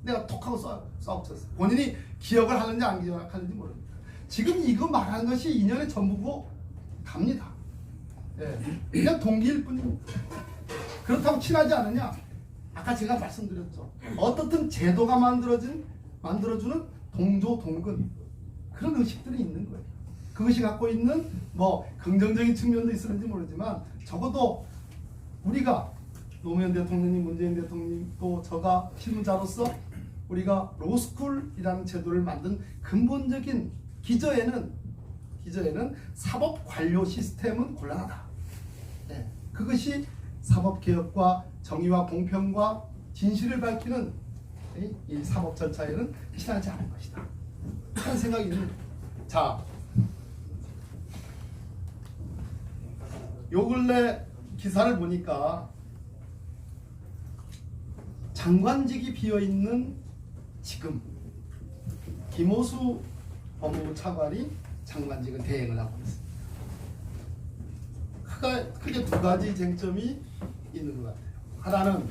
내가 톡하고 싸웠었어. 본인이 기억을 하는지 안 기억하는지 모릅니다. 지금 이거 말하는 것이 인연의 전부고 갑니다. 예, 그냥 동기일 뿐입니다. 그렇다고 친하지 않느냐? 아까 제가 말씀드렸죠. 어떻든 제도가 만들어주는 동조 동근 그런 의식들이 있는 거예요. 그것이 갖고 있는 뭐 긍정적인 측면도 있었는지 모르지만 적어도 우리가 노무현 대통령님, 문재인 대통령 또 저가 실무자로서 우리가 로스쿨이라는 제도를 만든 근본적인 기저에는 사법관료 시스템은 곤란하다. 네, 그것이 사법개혁과 정의와 공평과 진실을 밝히는 이 사법 절차에는 친하지 않을 것이다. 그런 생각이 있는. 자, 요 근래 기사를 보니까 장관직이 비어있는 지금 김호수 법무부 차관이 장관직은 대행을 하고 있습니다. 크게 두 가지 쟁점이 있는 것 같아요. 하나는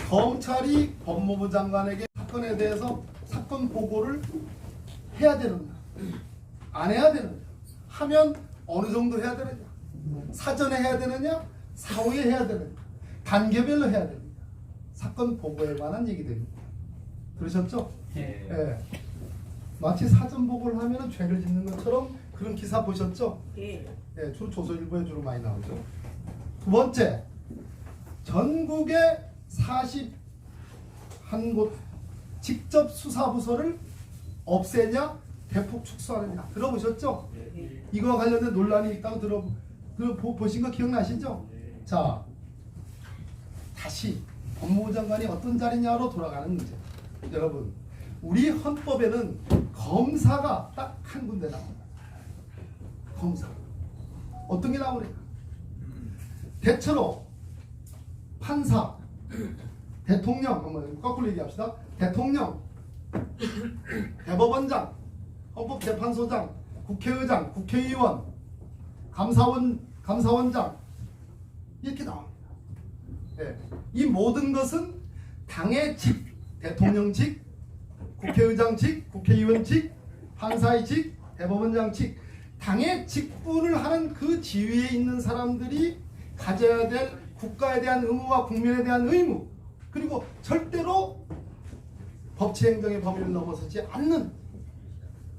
검찰이 법무부 장관에게 사건에 대해서 사건 보고를 해야 되느냐, 안 해야 되느냐, 하면 어느 정도 해야 되느냐, 사전에 해야 되느냐, 사후에 해야 되느냐, 단계별로 해야 되느냐, 사건 보고에 관한 얘기들입니다. 들으셨죠? 예. 마치 사전 보고를 하면 죄를 짓는 것처럼 그런 기사 보셨죠? 예. 예, 주로 조선일보에 주로 많이 나오죠. 두 번째, 전국의 41곳 직접 수사부서를 없애냐, 대폭 축소하느냐 들어보셨죠? 이거와 관련된 논란이 있다고 보신 거 기억나시죠? 자, 다시 법무부 장관이 어떤 자리냐로 돌아가는 문제. 여러분, 우리 헌법에는 검사가 딱 한 군데 나옵니다. 검사. 어떤 게 나오냐? 대체로 판사, 대통령, 한번 거꾸로 얘기합시다. 대통령, 대법원장, 헌법재판소장, 국회의장, 국회의원, 감사원장 이렇게 나옵니다. 네. 이 모든 것은 당의 직, 대통령직, 국회의장직, 국회의원직, 판사의직, 대법원장직, 당의 직분을 하는 그 지위에 있는 사람들이 가져야 될 국가에 대한 의무와 국민에 대한 의무, 그리고 절대로 법치행정의 범위를 넘어서지 않는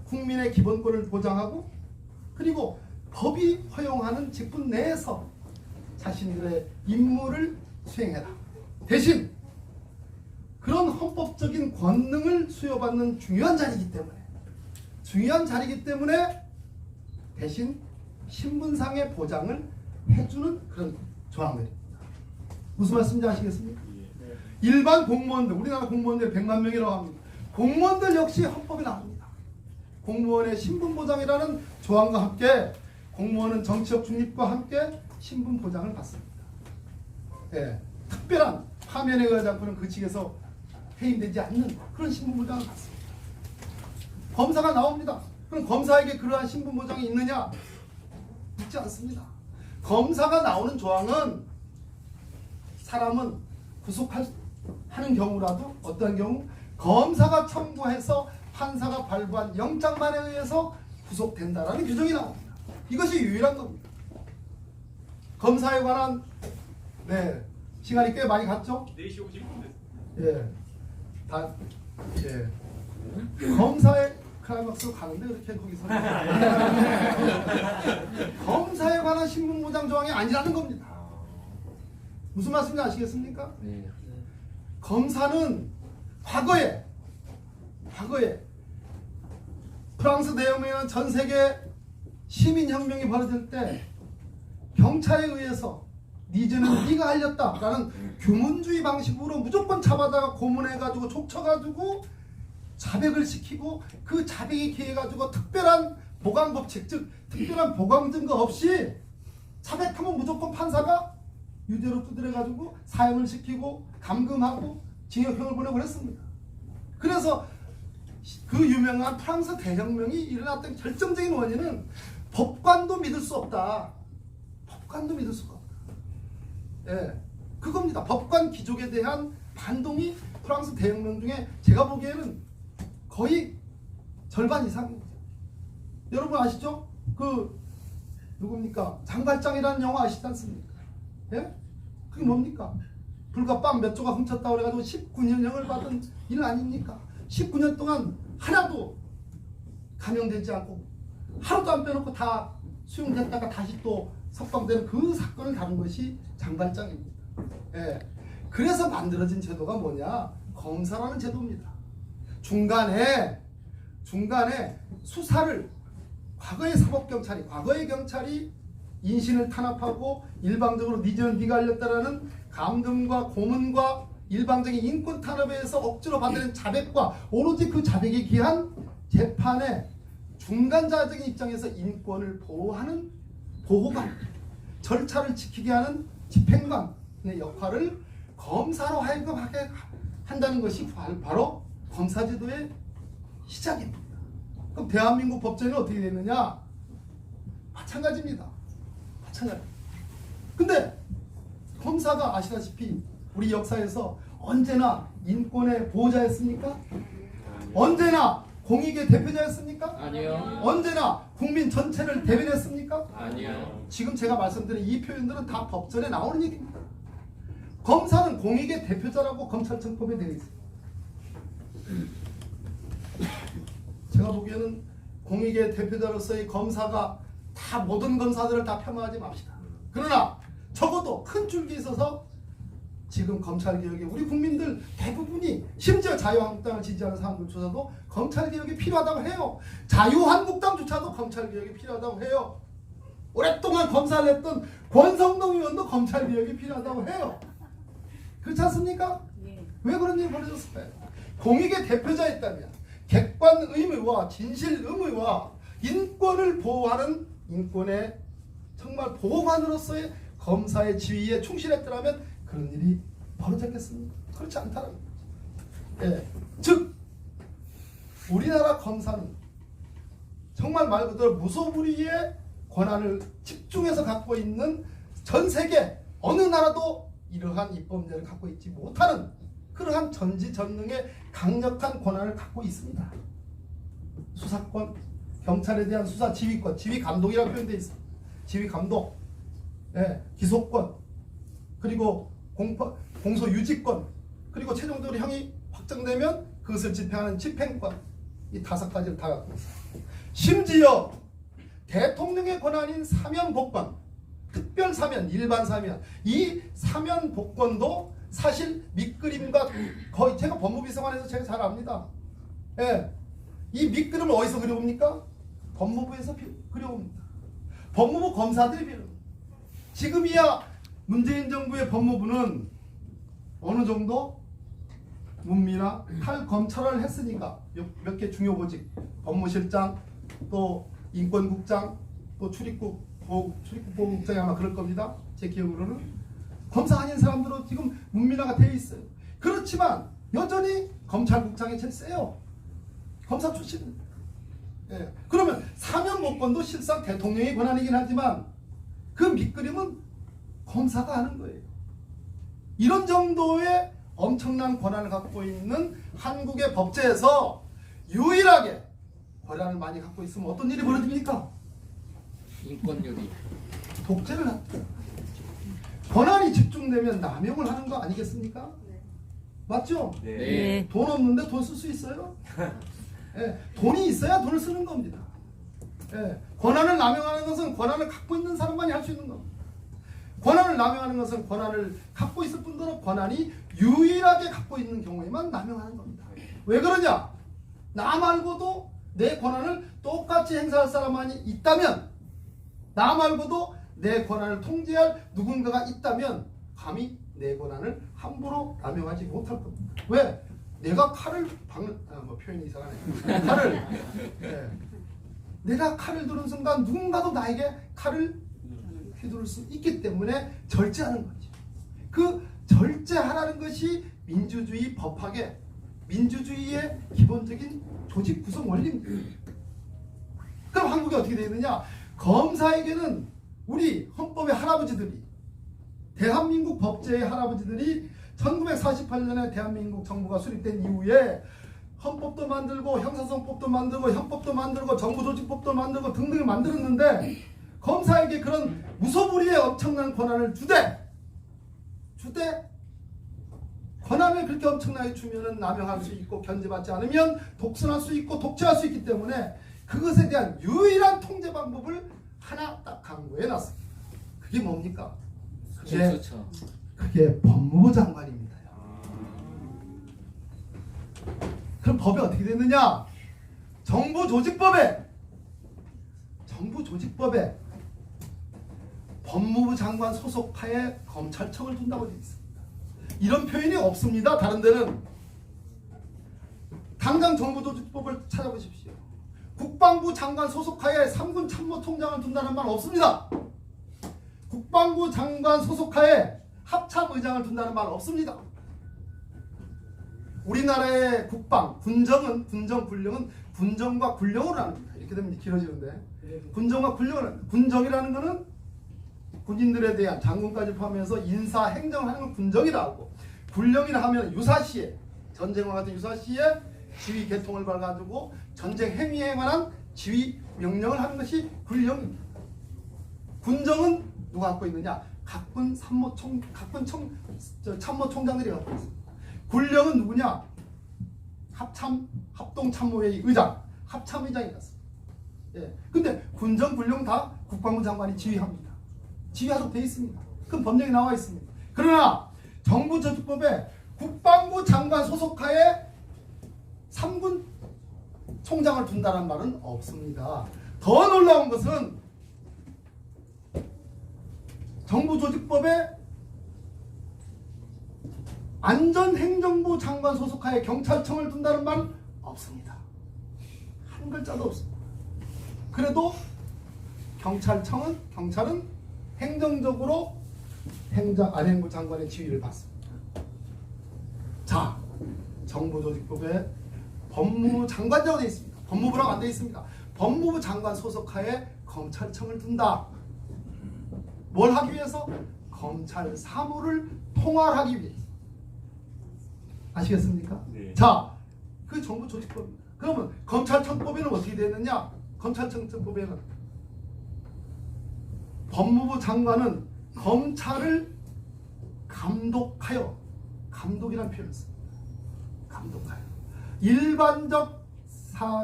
국민의 기본권을 보장하고, 그리고 법이 허용하는 직분 내에서 자신들의 임무를 수행해라. 대신 그런 헌법적인 권능을 수여받는 중요한 자리이기 때문에 대신 신분상의 보장을 해주는 그런 조항들입니다. 무슨 말씀인지 아시겠습니까? 일반 공무원들, 우리나라 공무원들 100만 명이라고 합니다. 공무원들 역시 헌법에 나옵니다. 공무원의 신분보장이라는 조항과 함께 공무원은 정치적 중립과 함께 신분보장을 받습니다. 예, 특별한 파면에 의하지 않고는 그 직에서 해임되지 않는 그런 신분보장을 받습니다. 검사가 나옵니다. 그럼 검사에게 그러한 신분보장이 있느냐? 있지 않습니다. 검사가 나오는 조항은 사람은 구속하는 경우라도 어떠한 경우 검사가 청구해서 판사가 발부한 영장만에 의해서 구속된다라는 규정이 나옵니다. 이것이 유일한 겁니다. 검사에 관한 시간이 꽤 많이 갔죠? 4시 50분 됐어요. 예. 검사의 클라이막스로 가는데 그렇게 거기서 검사에 관한 신분보장 조항이 아니라는 겁니다. 무슨 말씀인지 아시겠습니까? 네. 검사는 과거에 프랑스 대혁명이나 전 세계 시민혁명이 벌어질 때 경찰에 의해서 니즈는 네가 알렸다라는 규문주의 방식으로 무조건 잡아다가 고문해가지고 촉쳐가지고 자백을 시키고 그 자백에 기해가지고 특별한 보강법칙, 즉 특별한 보강 증거 없이 자백하면 무조건 판사가 유죄로 두드려가지고 사형을 시키고 감금하고 징역형을 보내고 그랬습니다. 그래서 그 유명한 프랑스 대혁명이 일어났던 결정적인 원인은 법관도 믿을 수 없다. 법관도 믿을 수가 없다. 예, 그겁니다. 법관 귀족에 대한 반동이 프랑스 대혁명 중에 제가 보기에는 거의 절반 이상입니다. 여러분 아시죠? 그 누굽니까? 장발장이라는 영화 아시지 않습니까? 예? 그게 뭡니까? 불과 빵 몇 조각 훔쳤다고 그래가지고 19년형을 받은 일 아닙니까? 19년 동안 하나도 감형되지 않고 하루도 안 빼놓고 다 수용됐다가 다시 또 석방되는 그 사건을 다룬 것이 장발장입니다. 예. 그래서 만들어진 제도가 뭐냐? 검사라는 제도입니다. 중간에 수사를 과거의 사법경찰이, 과거의 경찰이 인신을 탄압하고 일방적으로 니즈는 네가 알렸다라는 감금과 고문과 일방적인 인권 탄압에 의해서 억지로 받는 자백과 오로지 그 자백에 기한 재판의 중간자적인 입장에서 인권을 보호하는 보호관, 절차를 지키게 하는 집행관의 역할을 검사로 하여금 하게 한다는 것이 바로 검사제도의 시작입니다. 그럼 대한민국 법제는 어떻게 되느냐? 마찬가지입니다. 마찬가지. 근데 검사가 아시다시피 우리 역사에서 언제나 인권의 보호자였습니까? 언제나 공익의 대표자였습니까? 아니요. 언제나 국민 전체를 대변했습니까? 아니요. 지금 제가 말씀드린 이 표현들은 다 법전에 나오는 얘기입니다. 검사는 공익의 대표자라고 검찰청법에 되어 있습니다. 제가 보기에는 공익의 대표자로서의 검사가 다 모든 검사들을 다 폄하하지 맙시다. 그러나 적어도 큰 줄기 있어서 지금 검찰개혁에 우리 국민들 대부분이 심지어 자유한국당을 지지하는 사람들조차도 검찰개혁이 필요하다고 해요. 자유한국당조차도 검찰개혁이 필요하다고 해요. 오랫동안 검사를 했던 권성동 의원도 검찰개혁이 필요하다고 해요. 그렇지 않습니까? 예. 왜 그런 일이 벌어졌을까요? 공익의 대표자였다면 객관 의무와 진실 의무와 인권을 보호하는 인권의 정말 보호관으로서의 검사의 지위에 충실했더라면 그런 일이 벌어졌겠습니까? 그렇지 않다는 거죠. 예. 즉 우리나라 검사는 정말 말 그대로 무소불위의 권한을 집중해서 갖고 있는 전 세계 어느 나라도 이러한 입법례를 갖고 있지 못하는 그러한 전지전능의 강력한 권한을 갖고 있습니다. 수사권, 경찰에 대한 수사 지휘권, 지휘감독이라고 표현되어 있습니다. 지휘감독, 예, 기소권, 그리고 공소유지권, 그리고 최종적으로 형이 확정되면 그것을 집행하는 집행권, 이 5가지를 다 갖고 있습니다. 심지어 대통령의 권한인 사면복권, 특별사면, 일반사면, 이 사면복권도 사실 밑그림과 거의 제가 법무비서관에서 제가 잘 압니다. 예, 이 밑그림을 어디서 그려봅니까? 법무부에서 그려봅니다. 법무부 검사들이 그려봅니다. 지금이야 문재인 정부의 법무부는 어느 정도 문미나 탈검찰을 했으니까 몇 개 중요 보직, 법무실장, 또 인권국장, 또 출입국보국장이 아마 그럴 겁니다. 제 기억으로는 검사 아닌 사람들은 지금 문민화가 되어 있어요. 그렇지만 여전히 검찰국장이 제일 세요. 검사 출신. 예. 그러면 사면복권도 실상 대통령의 권한이긴 하지만 그 밑그림은 검사가 하는 거예요. 이런 정도의 엄청난 권한을 갖고 있는 한국의 법제에서 유일하게 권한을 많이 갖고 있으면 어떤 일이 벌어집니까? 인권유리. 독재를 합니다. 권한이 집중되면 남용을 하는 거 아니겠습니까? 맞죠? 네. 돈 없는데 돈 쓸 수 있어요? 예, 돈이 있어야 돈을 쓰는 겁니다. 예, 권한을 남용하는 것은 권한을 갖고 있는 사람만이 할 수 있는 겁니다. 권한을 남용하는 것은 권한을 갖고 있을 뿐더러 권한이 유일하게 갖고 있는 경우에만 남용하는 겁니다. 왜 그러냐? 나 말고도 내 권한을 똑같이 행사할 사람만이 있다면, 나 말고도 내 권한을 통제할 누군가가 있다면 감히 내 권한을 함부로 남용하지 못할 겁니다. 왜? 내가 칼을 표현이 이상하네. 칼을 내가 칼을 두는 순간 누군가도 나에게 칼을 휘두를 수 있기 때문에 절제하는 거죠. 그 절제하라는 것이 민주주의 법학의 민주주의의 기본적인 조직 구성 원리입니다. 그럼 한국이 어떻게 되어 있느냐? 검사에게는 우리 헌법의 할아버지들이, 대한민국 법제의 할아버지들이 1948년에 대한민국 정부가 수립된 이후에 헌법도 만들고 형사소송법도 만들고 형법도 만들고 정부조직법도 만들고 등등을 만들었는데 검사에게 그런 무소불위의 엄청난 권한을 주되 권한을 그렇게 엄청나게 주면은 남용할 수 있고 견제받지 않으면 독선할 수 있고 독재할 수 있기 때문에 그것에 대한 유일한 통제 방법을 하나 딱 강구해 놨습니다. 그게 뭡니까? 그게 법무부 장관입니다. 그럼 법이 어떻게 됐느냐? 정부조직법에 법무부 장관 소속하에 검찰청을 둔다고 되어 있습니다. 이런 표현이 없습니다. 다른 데는. 당장 정부조직법을 찾아보십시오. 국방부 장관 소속하에 3군 참모총장을 둔다는 말 없습니다. 국방부 장관 소속하에 합참의장을 둔다는 말 없습니다. 우리나라의 군정 군령은 군정과 군령으로 나눕니다. 이렇게 되면 길어지는데 군정과 군령은 군정이라는 것은 군인들에 대한 장군까지 포함해서 인사 행정하는 걸 군정이라 하고 군령이라 하면 유사시에 전쟁과 같은 유사시에 지휘 계통을 봐가지고 전쟁 행위에 관한 지휘 명령을 하는 것이 군령입니다. 군정은 누가 갖고 있느냐? 각군 참모총장들이 갖고 있습니다. 군령은 누구냐? 합동참모회의 의장, 합참의장이 갔습니다. 예. 근데 군정, 군령 다 국방부 장관이 지휘합니다. 지휘하도록 되어 있습니다. 그건 법령에 나와 있습니다. 그러나 정부조직법에 국방부 장관 소속하에 3군 총장을 둔다는 말은 없습니다. 더 놀라운 것은 정부조직법에 안전행정부 장관 소속하에 경찰청을 둔다는 말은 없습니다. 한 글자도 없습니다. 그래도 경찰은 행정적으로 안행부 장관의 지휘를 받습니다. 자, 정부조직법에 법무부 장관이라고 되어 있습니다. 법무부라고 안 되어 있습니다. 법무부 장관 소속하에 검찰청을 둔다. 뭘 하기 위해서? 검찰 사무를 통할하기 위해서. 아시겠습니까? 네. 자, 그 정부조직법입니다. 그러면 검찰청법에는 어떻게 되느냐? 검찰청법에는 법무부 장관은 검찰을 감독하여, 감독이라는 표현을 씁니다. 감독하여 일반적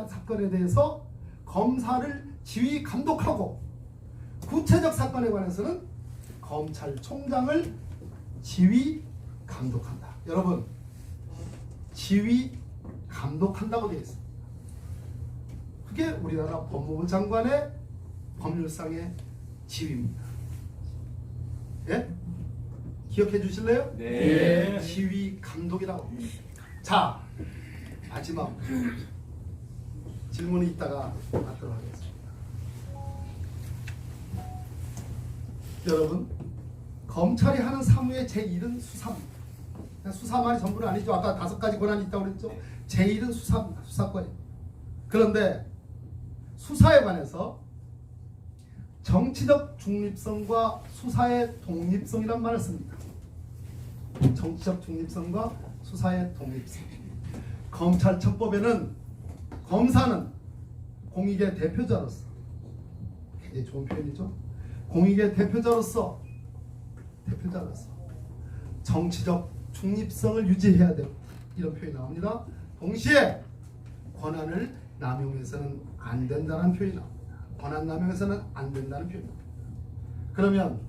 사건에 대해서 검사를 지휘 감독하고 구체적 사건에 관해서는 검찰총장을 지휘 감독한다. 여러분, 지휘 감독한다고 되어 있습니다. 그게 우리나라 법무부 장관의 법률상의 지휘입니다. 예? 기억해 주실래요? 네. 지휘 감독이라고. 자, 마지막 질문이 있다가 받도록 하겠습니다. 여러분, 검찰이 하는 사무의 제1은 수사입니다. 수사만이 전부는 아니죠. 아까 5가지 권한이 있다고 그랬죠. 제1은 수사입니다. 수사권입니다. 그런데 수사에 관해서 정치적 중립성과 수사의 독립성이란 말을 씁니다. 정치적 중립성과 수사의 독립성. 검찰청법에는 검사는 공익의 대표자로서, 굉장히 좋은 표현이죠. 공익의 대표자로서 정치적 중립성을 유지해야 돼요. 이런 표현이 나옵니다. 동시에 권한을 남용해서는 안 된다는 표현이 나옵니다. 권한 남용해서는 안 된다는 표현입니다. 그러면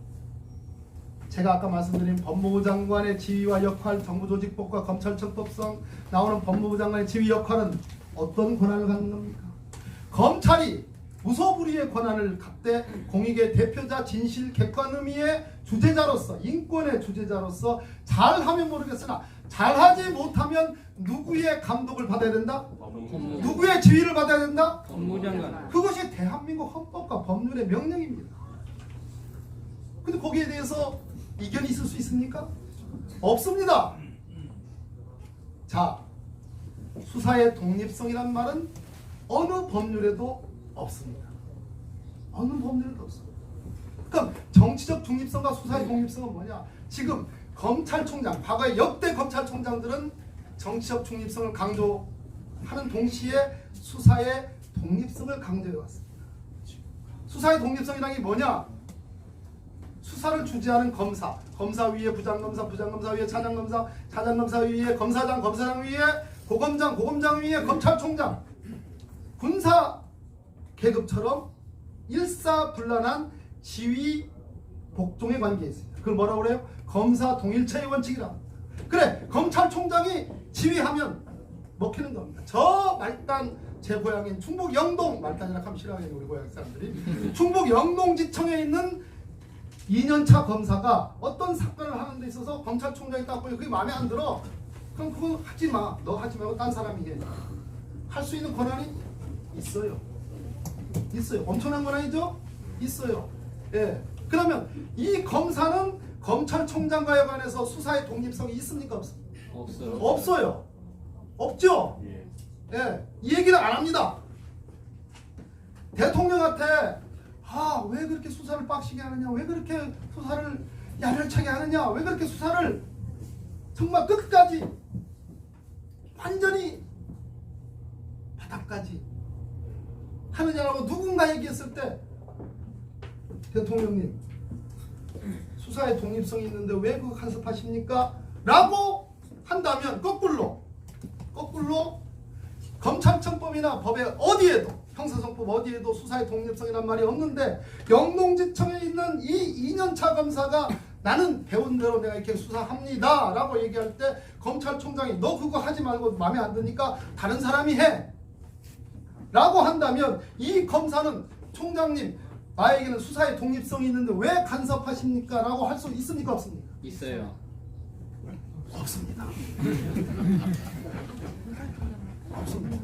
제가 아까 말씀드린 법무부 장관의 지위와 역할, 정부조직법과 검찰청법상 나오는 법무부 장관의 지위 역할은 어떤 권한을 갖는 겁니까? 검찰이 무소불위의 권한을 갖되 공익의 대표자, 진실, 객관 의미의 주제자로서, 인권의 주제자로서 잘하면 모르겠으나 잘하지 못하면 누구의 감독을 받아야 된다? 누구의 지휘를 받아야 된다? 법무장관. 그것이 대한민국 헌법과 법률의 명령입니다. 근데 거기에 대해서 이견이 있을 수 있습니까? 없습니다. 자, 수사의 독립성이란 말은 어느 법률에도 없습니다. 어느 법률에도 없습니다. 그럼 정치적 중립성과 수사의 독립성은 뭐냐? 지금 검찰총장, 과거의 역대 검찰총장들은 정치적 중립성을 강조하는 동시에 수사의 독립성을 강조해 왔습니다. 수사의 독립성이라는 게 뭐냐? 수사를 주재하는 검사, 검사 위에 부장검사, 부장검사 위에 차장검사, 차장검사 위에 검사장, 검사장 위에 고검장, 고검장 위에 검찰총장, 군사 계급처럼 일사불란한 지위 복종의 관계에 있습니다. 그걸 뭐라고 그래요? 검사 동일체의 원칙이라. 그래, 검찰총장이 지휘하면 먹히는 겁니다. 저 말단, 제 고향인 충북 영동, 말단이라 하면 싫어하겠네 우리 고향 사람들이. 충북 영동지청에 있는 2년차 검사가 어떤 사건을 하는 데 있어서 검찰총장이 딱 보여 그게 마음에 안 들어. 그럼 그건 하지 마. 너 하지 말고 딴 사람이 해. 할 수 있는 권한이 있어요. 있어요. 엄청난 권한이죠? 있어요. 예. 그러면 이 검사는 검찰총장과에 관해서 수사의 독립성이 있습니까? 없습니까? 없어요. 없어요. 없죠? 예. 예, 이 얘기를 안 합니다. 대통령한테 왜 그렇게 수사를 빡시게 하느냐, 왜 그렇게 수사를 야멸차게 하느냐, 왜 그렇게 수사를 정말 끝까지 완전히 바닥까지 하느냐라고 누군가 얘기했을 때 대통령님 수사에 독립성이 있는데 왜 그거 간섭하십니까? 라고 한다면 거꾸로 검찰청법이나 법에 어디에도 형사성법 어디에도 수사의 독립성이란 말이 없는데 영농지청에 있는 이 2년차 검사가 나는 배운 대로 내가 이렇게 수사합니다 라고 얘기할 때 검찰총장이 너 그거 하지 말고 마음에 안 드니까 다른 사람이 해 라고 한다면 이 검사는 총장님 나에게는 수사의 독립성이 있는데 왜 간섭하십니까? 라고 할 수 있습니까? 없습니까? 있어요. 없습니다. 없습니다.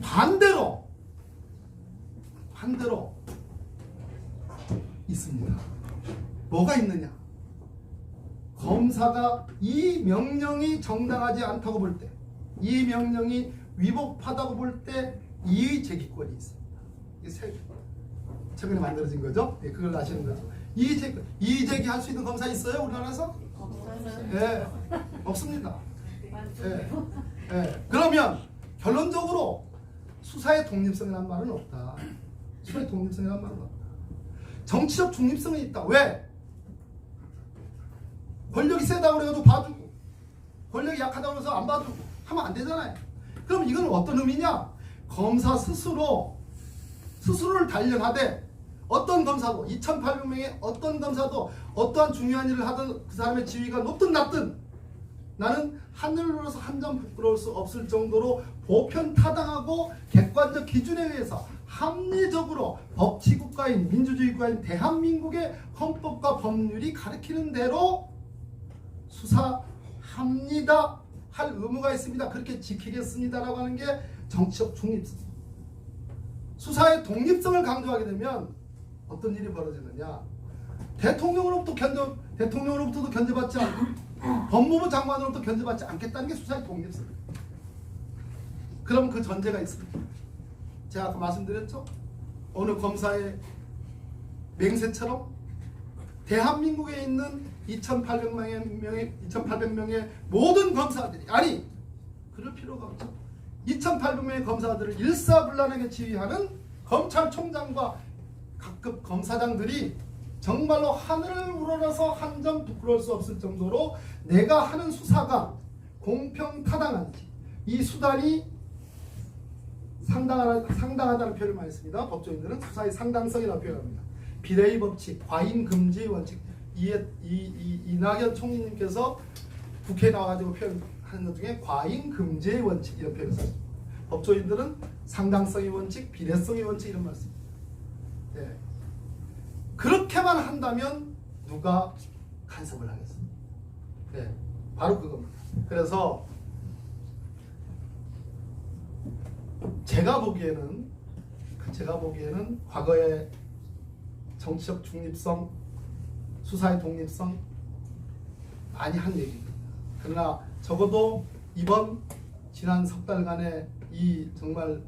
반대로 있습니다. 뭐가 있느냐? 검사가 이 명령이 정당하지 않다고 볼 때, 이 명령이 위법하다고 볼 때 이의 제기권이 있습니다. 이게 최근에 만들어진 거죠? 예, 그걸 아시는 거죠? 이의 제기할 수 있는 검사 있어요? 우리나라에서? 예, 없습니다. 그러면 결론적으로 수사의 독립성이라는 말은 없다. 수사의 독립성이라는 말은 없다. 정치적 중립성이 있다. 왜? 권력이 세다고 그래가지고 봐주고 권력이 약하다고 해서 안 봐주고 하면 안 되잖아요. 그럼 이건 어떤 의미냐? 검사 스스로를 단련하되 어떤 검사도 2,800명의 어떤 검사도 어떠한 중요한 일을 하든 그 사람의 지위가 높든 낮든 나는 하늘로서 한 점 부끄러울 수 없을 정도로 보편타당하고 객관적 기준에 의해서 합리적으로 법치국가인 민주주의 국가인 대한민국의 헌법과 법률이 가리키는 대로 수사합니다 할 의무가 있습니다. 그렇게 지키겠습니다라고 하는 게 정치적 중립성. 수사의 독립성을 강조하게 되면 어떤 일이 벌어지느냐? 대통령으로부터도 견제받지 않고 법무부 장관으로부터 견제받지 않겠다는 게 수사의 독립성입니다. 그럼 그 전제가 있습니다. 제가 아까 말씀드렸죠? 어느 검사의 맹세처럼 대한민국에 있는 2,800명의 모든 검사들이 그럴 필요가 없죠. 2,800명의 검사들을 일사불란하게 지휘하는 검찰총장과 각급 검사장들이 정말로 하늘을 우러러서 한 점 부끄러울 수 없을 정도로 내가 하는 수사가 공평타당한지 이 수단이 상당하다는 표현을 많이 씁니다. 법조인들은 수사의 상당성이라고 표현합니다. 비례의 법칙, 과잉 금지의 원칙. 이낙연 총리님께서 국회에 나와가지고 표현하는 것 중에 과잉 금지의 원칙 이런 표현을 씁니다. 법조인들은 상당성의 원칙, 비례성의 원칙 이런 말씀. 네. 그렇게만 한다면 누가 간섭을 하겠습니까? 네, 바로 그겁니다. 그래서 제가 보기에는 과거의 정치적 중립성, 수사의 독립성 많이 한 얘기입니다. 그러나 적어도 지난 석 달간의 이 정말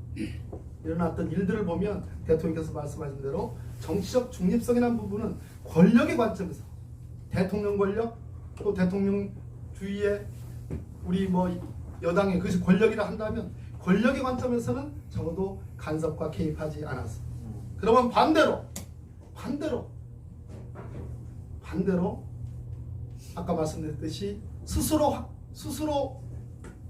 일어났던 일들을 보면 대통령께서 말씀하신 대로 정치적 중립성이라는 부분은 권력의 관점에서 대통령 권력 또 대통령 주위에 우리 여당의 그것이 권력이라 한다면 권력의 관점에서는 적어도 간섭과 개입하지 않았습니다. 그러면 반대로 아까 말씀드렸듯이 스스로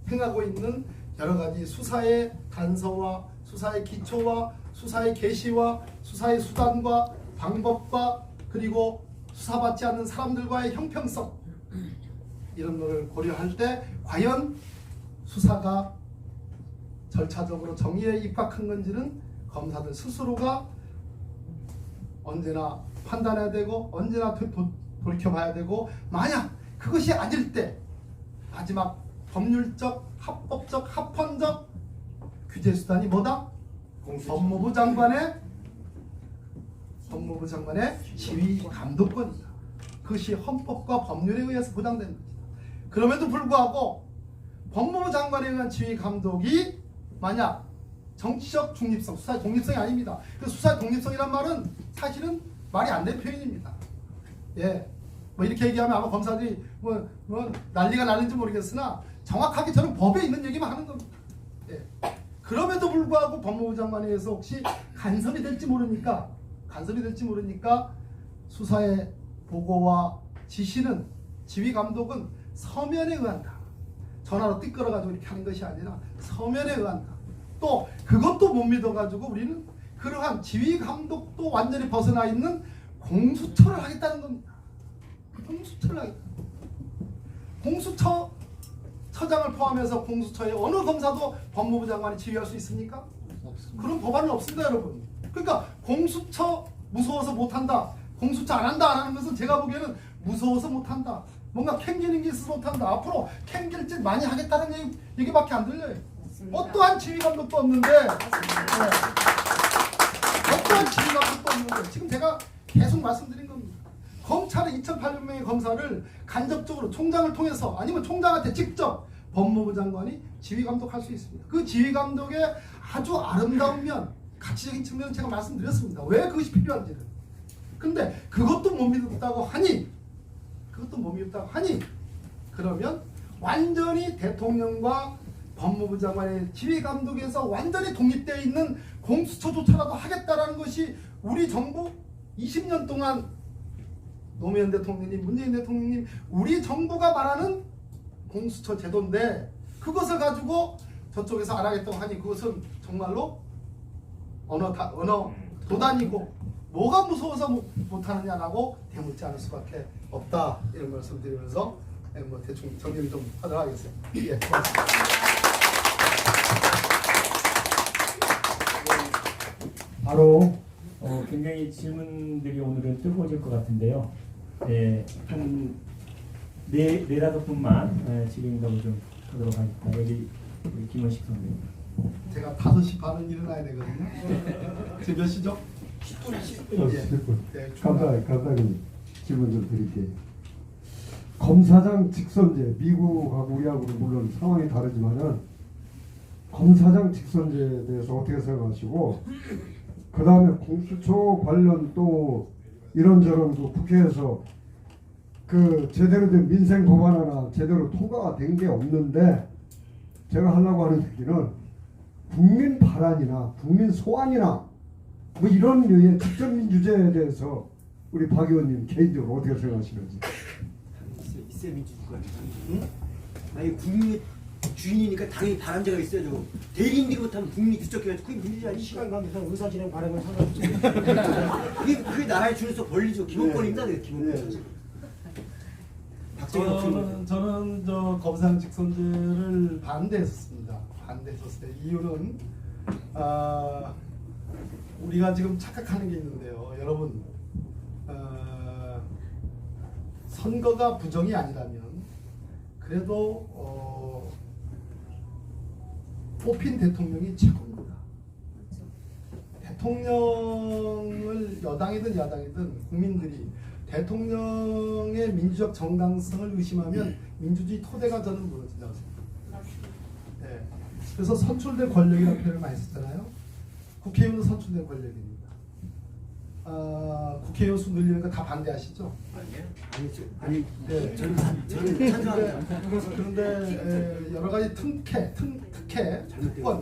행하고 있는 여러 가지 수사의 단서와 수사의 기초와 수사의 계시와 수사의 수단과 방법과 그리고 수사받지 않는 사람들과의 형평성 이런 것을 고려할 때 과연 수사가 절차적으로 정의에 입각한 건지는 검사들 스스로가 언제나 판단해야 되고 언제나 돌이켜봐야 되고 만약 그것이 아닐 때 마지막 법률적, 합법적, 합헌적 규제 수단이 뭐다? 법무부 장관의 지휘 감독권이다. 그것이 헌법과 법률에 의해서 보장되는 것이다. 그럼에도 불구하고 법무부 장관에 의한 지휘 감독이 만약 정치적 중립성, 수사의 독립성이 아닙니다. 그 수사의 독립성이란 말은 사실은 말이 안 되는 표현입니다. 예, 뭐 이렇게 얘기하면 아마 검사들이 뭐 난리가 나는지 모르겠으나 정확하게 저는 법에 있는 얘기만 하는 겁니다. 예. 그럼에도 불구하고 법무부 장관에 의해서 혹시 간섭이 될지 모르니까 수사의 보고와 지시는 지휘 감독은 서면에 의한다. 전화로 띠끌어가지고 이렇게 하는 것이 아니라 서면에 의한다. 또 그것도 못 믿어가지고 우리는 그러한 지휘 감독도 완전히 벗어나 있는 공수처를 하겠다는 겁니다. 공수처를 하겠다. 공수처장을 포함해서 공수처의 어느 검사도 법무부 장관이 지휘할 수 있습니까? 그런 법안은 없습니다, 여러분. 그러니까 공수처 무서워서 못한다. 공수처 안 한다 안 하는 것은 제가 보기에는 무서워서 못한다. 뭔가 캥기는 게 있어서 못한다. 앞으로 캥길 짓 많이 하겠다는 얘기밖에 안 들려요. 어떠한 지휘 감독도 없는데, 어떠한 지휘 감독도 없는데 지금 제가 계속 말씀드린 겁니다. 검찰은 2,800명의 검사를 간접적으로 총장을 통해서 아니면 총장한테 직접 법무부 장관이 지휘 감독할 수 있습니다. 그 지휘 감독의 아주 아름다운 면, 가치적인 측면은 제가 말씀드렸습니다. 왜 그것이 필요한지는. 근데 그것도 못 믿었다고 하니 그러면 완전히 대통령과 법무부 장관의 지휘 감독에서 완전히 독립되어 있는 공수처조차라도 하겠다라는 것이 우리 정부 20년 동안 노무현 대통령님, 문재인 대통령님, 우리 정부가 말하는 공수처 제도인데 그것을 가지고 저쪽에서 안 하겠다고 하니 그것은 정말로 언어 도단이고 뭐가 무서워서 못하느냐라고 되묻지 않을 수밖에 없다. 이런 말씀 드리면서 뭐 대충 정리를 좀 하도록 하겠습니다. 예, 고맙습니다. 바로 굉장히 질문들이 오늘은 뜨거워질 것 같은데요. 한 네다섯 분만 질의응답을 좀 하도록 하겠습니다. 여기 우리 김원식 선생님. 제가 5시 반은 일어나야 되거든요. 지금 몇 시죠? 10분. 네, 간단히 질문 좀 드릴게요. 검사장 직선제, 미국하고 우리하고는 물론 상황이 다르지만은 검사장 직선제에 대해서 어떻게 생각하시고, 그 다음에 공수처 관련 또 이런저런 그 국회에서 그 제대로 된 민생 법안 하나 제대로 통과가 된 게 없는데, 제가 하려고 하는 얘기는 국민 발안이나 국민 소환이나 뭐 이런 류의 직접민주제에 대해서 우리 박 의원님 개인적으로 어떻게 생각하시는지. 있어야 민주주의가. 응? 아니 국민의 주인이니까 당연히 바람제가 있어야죠. 대리인들이 못하면 국민이 뒤쫓겨야지. 그게 민주주의 아니. 시간 관계상 의사진행 발행을 상관없어요. 그게 나라의 준에서 권리죠. 기본권입니다. 네. 기본권. 저는 저 검사장 직선제를 반대했었습니다. 반대했었어요. 이유는 우리가 지금 착각하는 게 있는데요. 여러분, 선거가 부정이 아니라면 그래도 뽑힌 대통령이 최고입니다. 대통령을 여당이든 야당이든 국민들이 대통령의 민주적 정당성을 의심하면 민주주의 토대가 저는 무너진다고 생각합니다. 네. 그래서 선출된 권력이라는 표현을 많이 썼잖아요. 국회의원은 선출된 권력입니다. 국회의원 수 늘리는 거 다 반대하시죠? 아니, 네. 저는 찬성합니다. 그런데 여러 가지 특권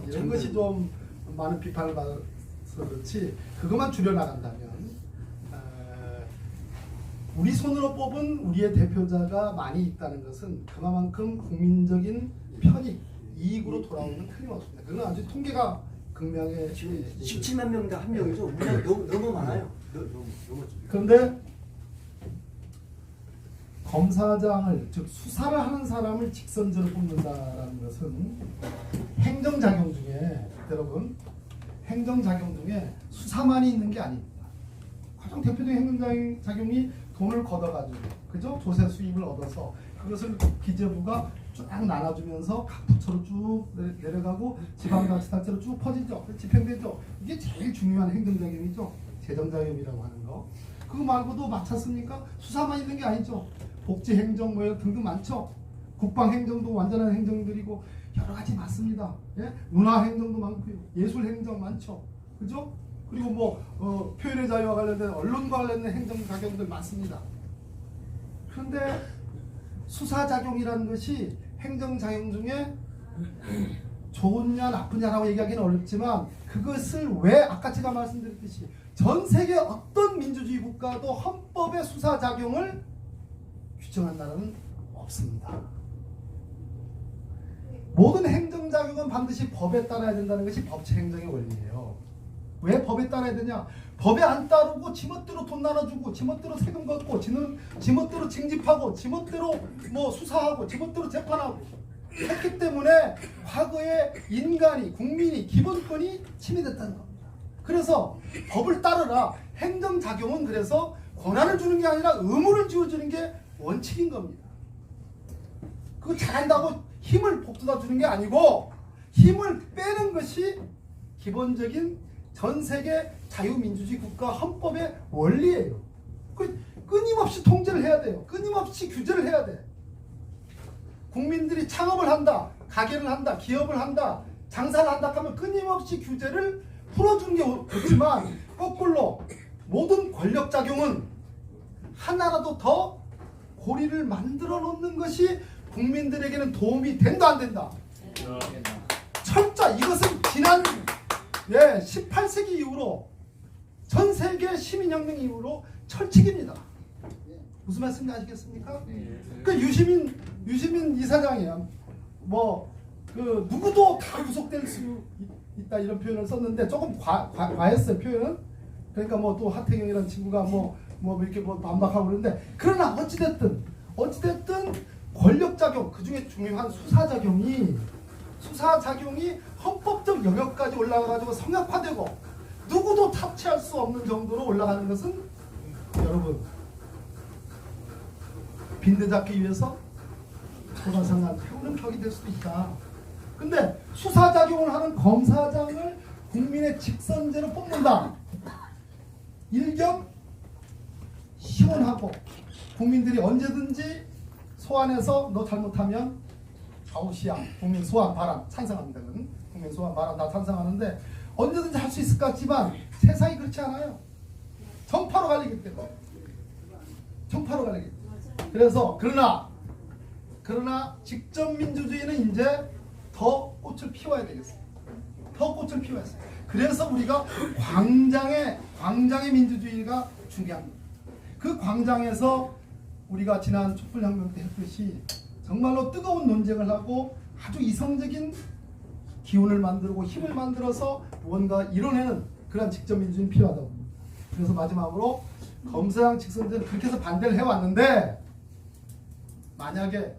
이런 것이 좀 많은 비판을 받아서 그렇지, 그것만 줄여나간다면 우리 손으로 뽑은 우리의 대표자가 많이 있다는 것은 그만큼 국민적인 편익, 이익으로 돌아오는 틀림없습니다. 그건 아주 통계가 극명해. 지금 17만 명당 한 명이죠. 우리나라 너무 많아요. 너무. 그런데 검사장을, 즉 수사를 하는 사람을 직선제로 뽑는다라는 것은 행정작용 중에, 여러분, 행정작용 중에 수사만이 있는 게 아닙니다. 가장 대표적인 행정작용이 돈을 걷어가지고, 그죠? 조세 수입을 얻어서 그것을 기재부가 쭉 나눠주면서 각 부처로 쭉 내려가고 지방자치단체로 쭉 퍼지죠. 집행되죠. 이게 제일 중요한 행정작용이죠. 재정작용이라고 하는 거. 그거 말고도 마찬가지입니까? 수사만 있는 게 아니죠. 복지행정 뭐 등등 많죠. 국방행정도 완전한 행정들이고, 여러 가지 많습니다. 예? 문화 행정도 많고요. 예술 행정 많죠. 그죠? 그리고 뭐 표현의 자유와 관련된 언론과 관련된 행정 작용들 많습니다. 그런데 수사작용이라는 것이 행정작용 중에 좋으냐 나쁘냐라고 얘기하기는 어렵지만 그것을 왜 아까 제가 말씀드렸듯이 전 세계 어떤 민주주의 국가도 헌법의 수사작용을 규정한 나라는 없습니다. 모든 행정작용은 반드시 법에 따라야 된다는 것이 법치행정의 원리예요. 왜 법에 따라야 되냐? 법에 안 따르고 지멋대로 돈 나눠주고 지멋대로 세금 걷고 지멋대로 징집하고 지멋대로 뭐 수사하고 지멋대로 재판하고 했기 때문에 과거에 인간이 국민이 기본권이 침해됐다는 겁니다. 그래서 법을 따르라. 행정작용은 그래서 권한을 주는 게 아니라 의무를 지어주는 게 원칙인 겁니다. 그거 잘한다고 힘을 복돋아 주는 게 아니고 힘을 빼는 것이 기본적인 전 세계 자유민주주의 국가 헌법의 원리예요. 끊임없이 통제를 해야 돼요. 끊임없이 규제를 해야 돼. 국민들이 창업을 한다, 가게를 한다, 기업을 한다, 장사를 한다 하면 끊임없이 규제를 풀어주는 게 좋지만 거꾸로 모든 권력작용은 하나라도 더 고리를 만들어 놓는 것이 국민들에게는 도움이 된다 안 된다. 철저 이것은 지난 18세기 이후로 전 세계 시민혁명 이후로 철칙입니다. 무슨 말씀인지 아시겠습니까? 그 유시민 이사장이야. 누구도 다 구속될 수 있다 이런 표현을 썼는데 조금 과했어요 표현은. 그러니까 또 하태경이라는 친구가 이렇게 반박하고 그러는데 그러나 어찌됐든 권력작용 그 중에 중요한 수사작용이 헌법적 영역까지 올라가가지고 성역화되고 누구도 타치할 수 없는 정도로 올라가는 것은 여러분 빈대 잡기 위해서 조사상한 태우는 격이 될 수도 있다. 근데 수사작용을 하는 검사장을 국민의 직선제로 뽑는다. 일경 시원하고 국민들이 언제든지 소환해서 너 잘못하면 아웃이야. 국민 소환 발언 찬성합니다. 국민 소환 발언 다 찬성하는데 언제든지 할 수 있을 것 같지만 세상이 그렇지 않아요. 정파로 갈리기 때문에. 정파로 갈리기 때문에. 그래서 그러나 직접 민주주의는 이제 더 꽃을 피워야 되겠어요. 더 꽃을 피워야 돼요. 그래서 우리가 광장의 민주주의가 중요합니다. 그 광장에서 우리가 지난 촛불혁명 때 했듯이 정말로 뜨거운 논쟁을 하고 아주 이성적인 기운을 만들고 힘을 만들어서 무언가 이뤄내는 그런 직접 민주주의는 필요하다고 봅니다. 그래서 마지막으로 검사장 직선제는 그렇게 해서 반대를 해왔는데 만약에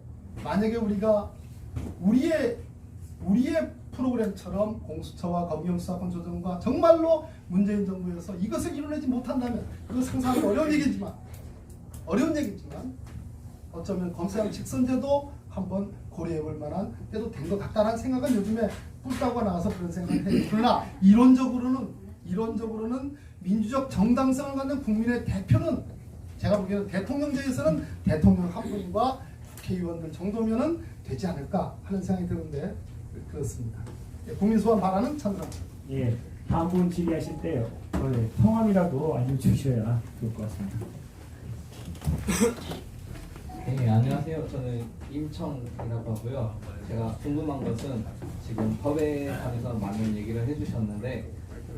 우리가 우리의 프로그램처럼 공수처와 검경수사권 조정과 정말로 문재인 정부에서 이것을 이뤄내지 못한다면 그거 상상하기 어려운 얘기지만 어쩌면 검사장 직선제도 한번 고려해볼 만한 때도 된 것 같다는 생각은 요즘에 뿔따구가 나와서 그런 생각을 해요. 그러나 이론적으로는 민주적 정당성을 갖는 국민의 대표는 제가 보기에는 대통령제에서는 대통령 한 분과 국회의원들 정도면은 되지 않을까 하는 생각이 드는데 그렇습니다. 국민 소환 발언은 찬성합니다. 예, 다음 분 질의하실 때 성함이라도 알려주셔야 좋을 것 같습니다. 네, 안녕하세요. 저는 임청이라고 하고요. 제가 궁금한 것은 지금 법에 관해서 많은 얘기를 해주셨는데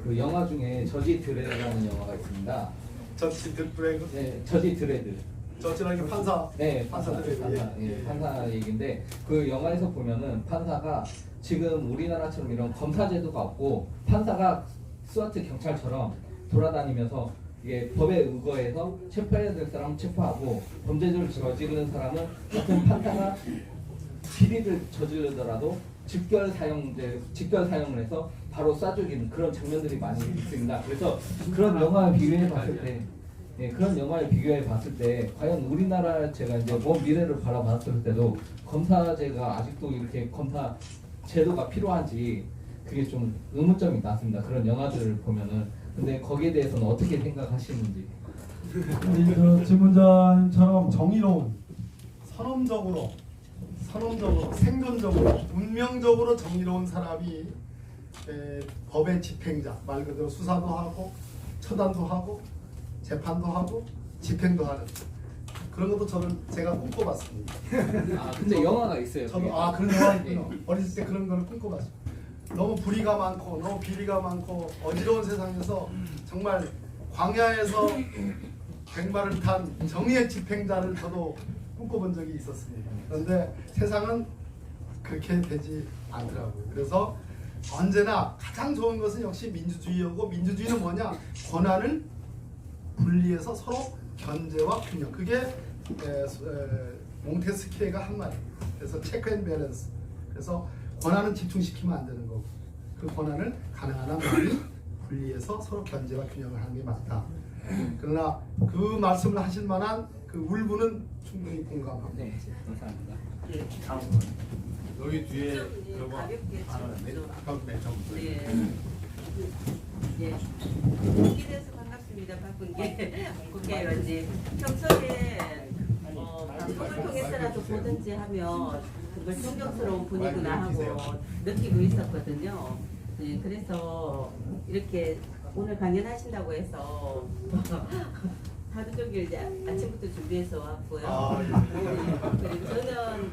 그 영화 중에 저지 드레드라는 영화가 있습니다. 저지 드레드? 네, 저지 드레드. 저지라는 게 판사. 네, 판사 드레드. 예, 판사 얘기인데 그 영화에서 보면은 판사가 지금 우리나라처럼 이런 검사 제도가 없고 판사가 스와트 경찰처럼 돌아다니면서 이게 법에 의거해서 체포해야 될 사람은 체포하고 범죄를 저지르는 사람은 같은 판사가 비리를 저지르더라도 직결 사용을 해서 바로 쏴죽이는 그런 장면들이 많이 있습니다. 그래서 그런 영화를 비교해 봤을 때 과연 우리나라 제가 이제 먼 미래를 바라봤을 때도 검사제가 아직도 이렇게 검사 제도가 필요한지 그게 좀 의문점이 났습니다. 그런 영화들을 보면은. 근데 거기에 대해서는 어떻게 생각하시는지. 질문자님처럼 선언적으로 선언적으로 생존적으로 운명적으로 정의로운 사람이 법의 집행자 말 그대로 수사도 하고 처단도 하고 재판도 하고 집행도 하는 그런 것도 제가 꿈꿔봤습니다. 아 근데 영화가 있어요. 저도 그게. 그런 영화 있군요. 네. 어렸을 때 그런 거를 꿈꿔봤어요. 너무 불의가 많고 너무 비리가 많고 어지러운 세상에서 정말 광야에서 백마를 탄 정의의 집행자를 저도 꿈꿔본 적이 있었습니다. 그런데 세상은 그렇게 되지 않더라고요. 그래서 언제나 가장 좋은 것은 역시 민주주의이고 민주주의는 뭐냐? 권한을 분리해서 서로 견제와 균형. 그게 몽테스키에가 한 말이에요. 그래서 체크 앤 밸런스. 그래서 권한은 집중시키면 안 되는 거고 그 권한을 가능한 한 많이 분리해서 서로 견제와 균형을 하는 게 맞다. 그러나 그 말씀을 하실 만한 그 울분은 충분히 공감합니다. 네, 감사합니다. 예. 여기 뒤에 좀 가볍게 가깝네 좀. 예. 국회에서 반갑습니다. 박근계 국회의원님. 평소에 방송을 통해서라도 보든지 하면 정말 존경스러운 분이구나 하고 느끼고 있었거든요. 네, 그래서 이렇게 오늘 강연하신다고 해서 하루 종일 이제 아침부터 준비해서 왔고요. 그리고 저는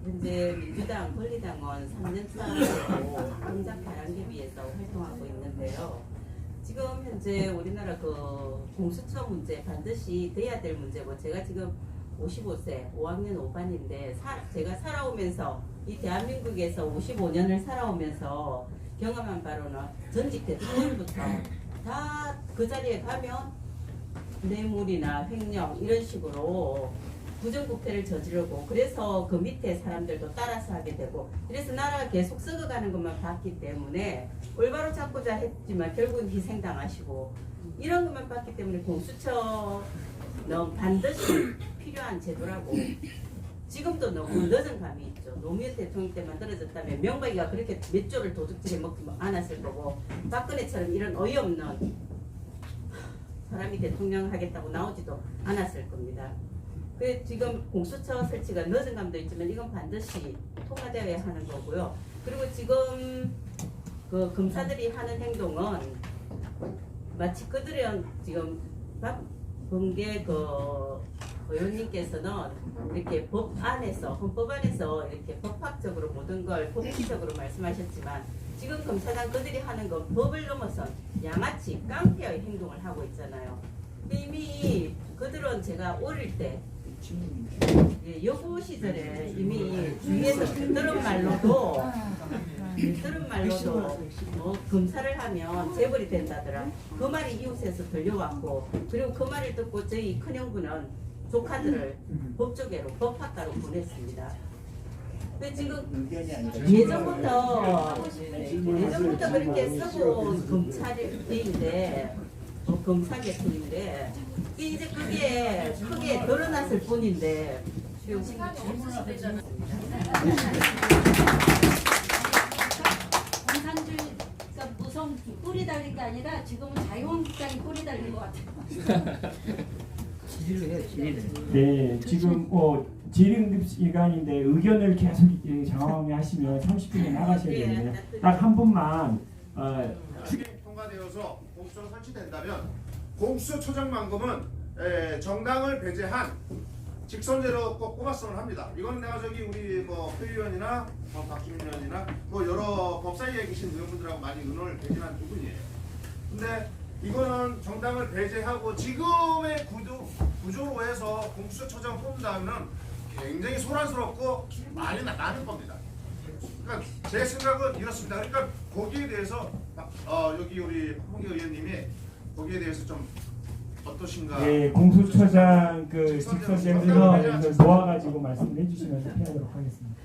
현재 민주당 권리당원 3년차로 공작 바람개비에서 활동하고 있는데요. 지금 현재 우리나라 공수처 문제 반드시 돼야 될 문제고 제가 지금 55세 5학년 5반인데 제가 살아오면서 이 대한민국에서 55년을 살아오면서 경험한 바로는 전직 대통령부터 다 그 자리에 가면 뇌물이나 횡령 이런 식으로 부정부패를 저지르고 그래서 그 밑에 사람들도 따라서 하게 되고 그래서 나라가 계속 썩어가는 것만 봤기 때문에 올바로 잡고자 했지만 결국은 희생당하시고 이런 것만 봤기 때문에 공수처는 반드시 필요한 제도라고 지금도 너무 늦은 감이 있죠. 노무현 대통령 때 만들어졌다면 명박이가 그렇게 몇 조를 도둑질해 먹지 않았을 거고 박근혜처럼 이런 어이없는 사람이 대통령 하겠다고 나오지도 않았을 겁니다. 그 지금 공수처 설치가 늦은 감도 있지만 이건 반드시 통과되어야 하는 거고요. 그리고 지금 그 검사들이 하는 행동은 마치 그들은 지금 박범계 의원님께서는 이렇게 법 안에서 헌법 안에서 이렇게 법학적으로 모든 걸 법리적으로 말씀하셨지만 지금 검사장 그들이 하는 건 법을 넘어선 양아치 깡패의 행동을 하고 있잖아요. 이미 그들은 제가 어릴 때 여고 시절에 이미 주위에서 들은 말로도 검사를 하면 재벌이 된다더라. 그 말이 이웃에서 들려왔고 그리고 그 말을 듣고 저희 큰형부는 조카들을 법조계로 법학과로 보냈습니다. 근데 지금 예전부터 그렇게 쓰고 검찰인데 검사 계통인데 이제 그게 크게 드러났을 뿐인데 공산주의가 무성 뿌리 달린 게 아니라 지금은 자유한국당이 뿌리 달린 것 같아요. 네, 지금 질의응답 시간인데 의견을 계속 장황하시면 30분에 나가셔야 되는데 딱 한 분만 통과되어서 공수처가 설치된다면 공수처장만큼은 정당을 배제한 직선제로 꼭 뽑았으면 합니다. 이건 내가 우리 표 의원이나 박주민 의원이나 여러 법사위에 계신 의원분들하고 많이 의논을 개진한 부분이에요. 근데 이거는 정당을 배제하고 지금의 구조로 해서 공수처장 뽑는다면 굉장히 소란스럽고 말이 나는 겁니다. 그러니까 제 생각은 이렇습니다. 그러니까 거기에 대해서 여기 우리 박범계 의원님이 거기에 대해서 좀 어떠신가? 네, 공수처장 직선제를 모아가지고 말씀해 주시면서 피하도록 하겠습니다.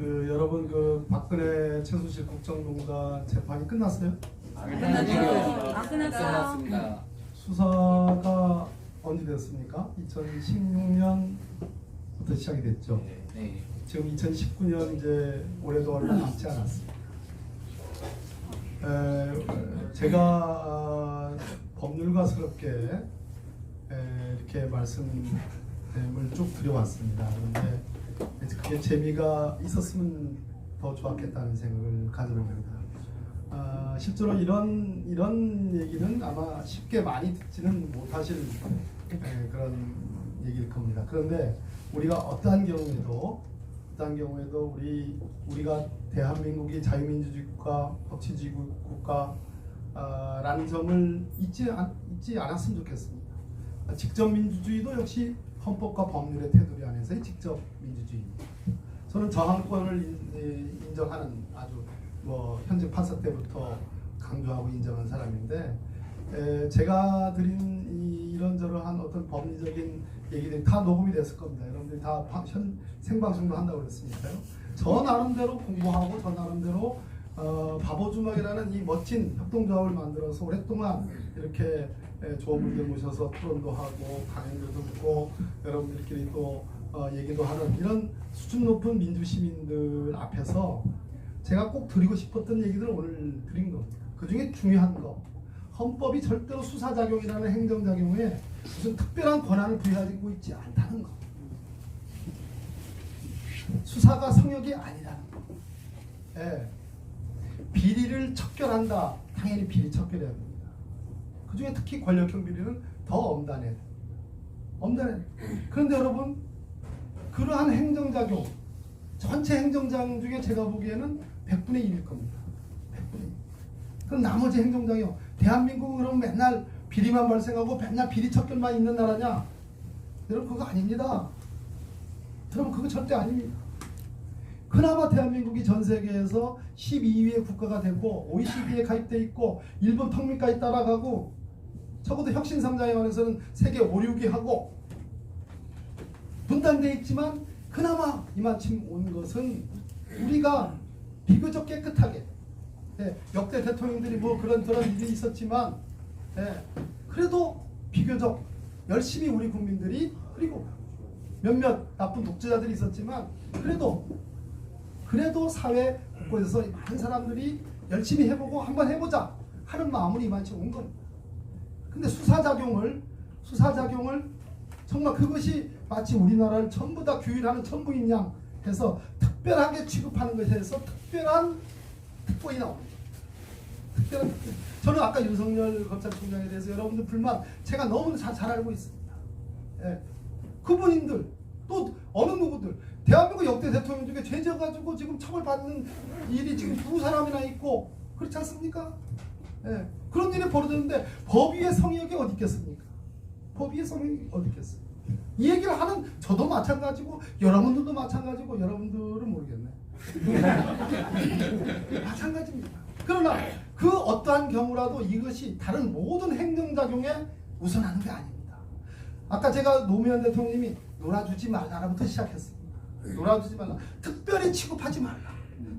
여러분 박근혜 최순실 국정농단 재판이 끝났어요? 끝났습니다. 수사가 언제 됐습니까? 2016년부터 시작이 됐죠. 네. 지금 2019년 이제 올해도 얼마 남지 않았습니다. 제가 법률가스럽게 이렇게 말씀을 쭉 드려왔습니다. 그런데 그게 재미가 있었으면 더 좋았겠다는 생각을 가져봅니다. 실제로 이런 얘기는 아마 쉽게 많이 듣지는 못하실 그런 얘기일 겁니다. 그런데 우리가 어떠한 경우에도 우리가 대한민국이 자유민주주의 국가, 법치주의 국가라는 점을 잊지 않았으면 좋겠습니다. 직접민주주의도 역시 헌법과 법률의 테두리 안에서의 직접민주주의입니다. 저는 저항권을 인정하는 아주 현재 판사 때부터 강조하고 인정한 사람인데 제가 드린 이런저런한 어떤 법리적인 얘기들이 다 녹음이 됐을 겁니다. 여러분들이 다 생방송도 한다고 그랬으니까요. 저 나름대로 공부하고 저 나름대로 바보주먹이라는 이 멋진 협동조합을 만들어서 오랫동안 이렇게 좋은 분들 모셔서 토론도 하고 강연도 듣고 여러분들끼리 또 얘기도 하는 이런 수준 높은 민주시민들 앞에서 제가 꼭 드리고 싶었던 얘기들을 오늘 드린 겁니다. 그 중에 중요한 거, 헌법이 절대로 수사작용이라는 행정작용에 무슨 특별한 권한을 부여하고 있지 않다는 거. 수사가 성역이 아니라는 거. 예. 비리를 척결한다. 당연히 비리 척결해야 됩니다. 그 중에 특히 권력형 비리는 더 엄단해야 돼요. 엄단해야 돼요. 그런데 여러분, 그러한 행정작용, 전체 행정작용 중에 제가 보기에는 100분의 1일 겁니다. 100분의 1. 그럼 나머지 행정작용, 대한민국은 그럼 맨날 비리만 발생하고 맨날 비리 척결만 있는 나라냐? 여러분 그거 아닙니다. 여러분 그거 절대 아닙니다. 그나마 대한민국이 전 세계에서 12위의 국가가 되고 OECD에 가입돼 있고 일본 턱밑까지 따라가고 적어도 혁신상장에 관해서는 세계 5, 6위 하고 분단돼 있지만 그나마 이만큼 온 것은 우리가 비교적 깨끗하게 역대 대통령들이 뭐 그런 일이 있었지만 그래도 비교적 열심히 우리 국민들이 그리고 몇몇 나쁜 독재자들이 있었지만 그래도 사회 곳곳에서 많은 사람들이 열심히 해보고 한번 해보자 하는 마음으로 이만치 온 겁니다. 근데 수사작용을 정말 그것이 마치 우리나라를 전부 다 규율하는 천부인 양 해서 특별하게 취급하는 것에 대해서 특별한 특권이 나옵니다. 저는 아까 윤석열 검찰총장에 대해서 여러분들 불만 제가 너무 잘 알고 있습니다. 그분들 또 어느 누구들 대한민국 역대 대통령 중에 죄져 가지고 지금 처벌받는 일이 지금 2사람이나 있고 그렇지 않습니까? 그런 일이 벌어졌는데 법 위의 성역이 어디 있겠습니까? 법 위의 성역이 어디 있겠어요? 이 얘기를 하는 저도 마찬가지고 여러분들도 마찬가지고 여러분들은 모르겠네. 마찬가지입니다. 그러나 그 어떠한 경우라도 이것이 다른 모든 행정작용에 우선하는 게 아닙니다. 아까 제가 노무현 대통령님이 놀아주지 말라부터 시작했습니다. 놀아주지 말라. 특별히 취급하지 말라.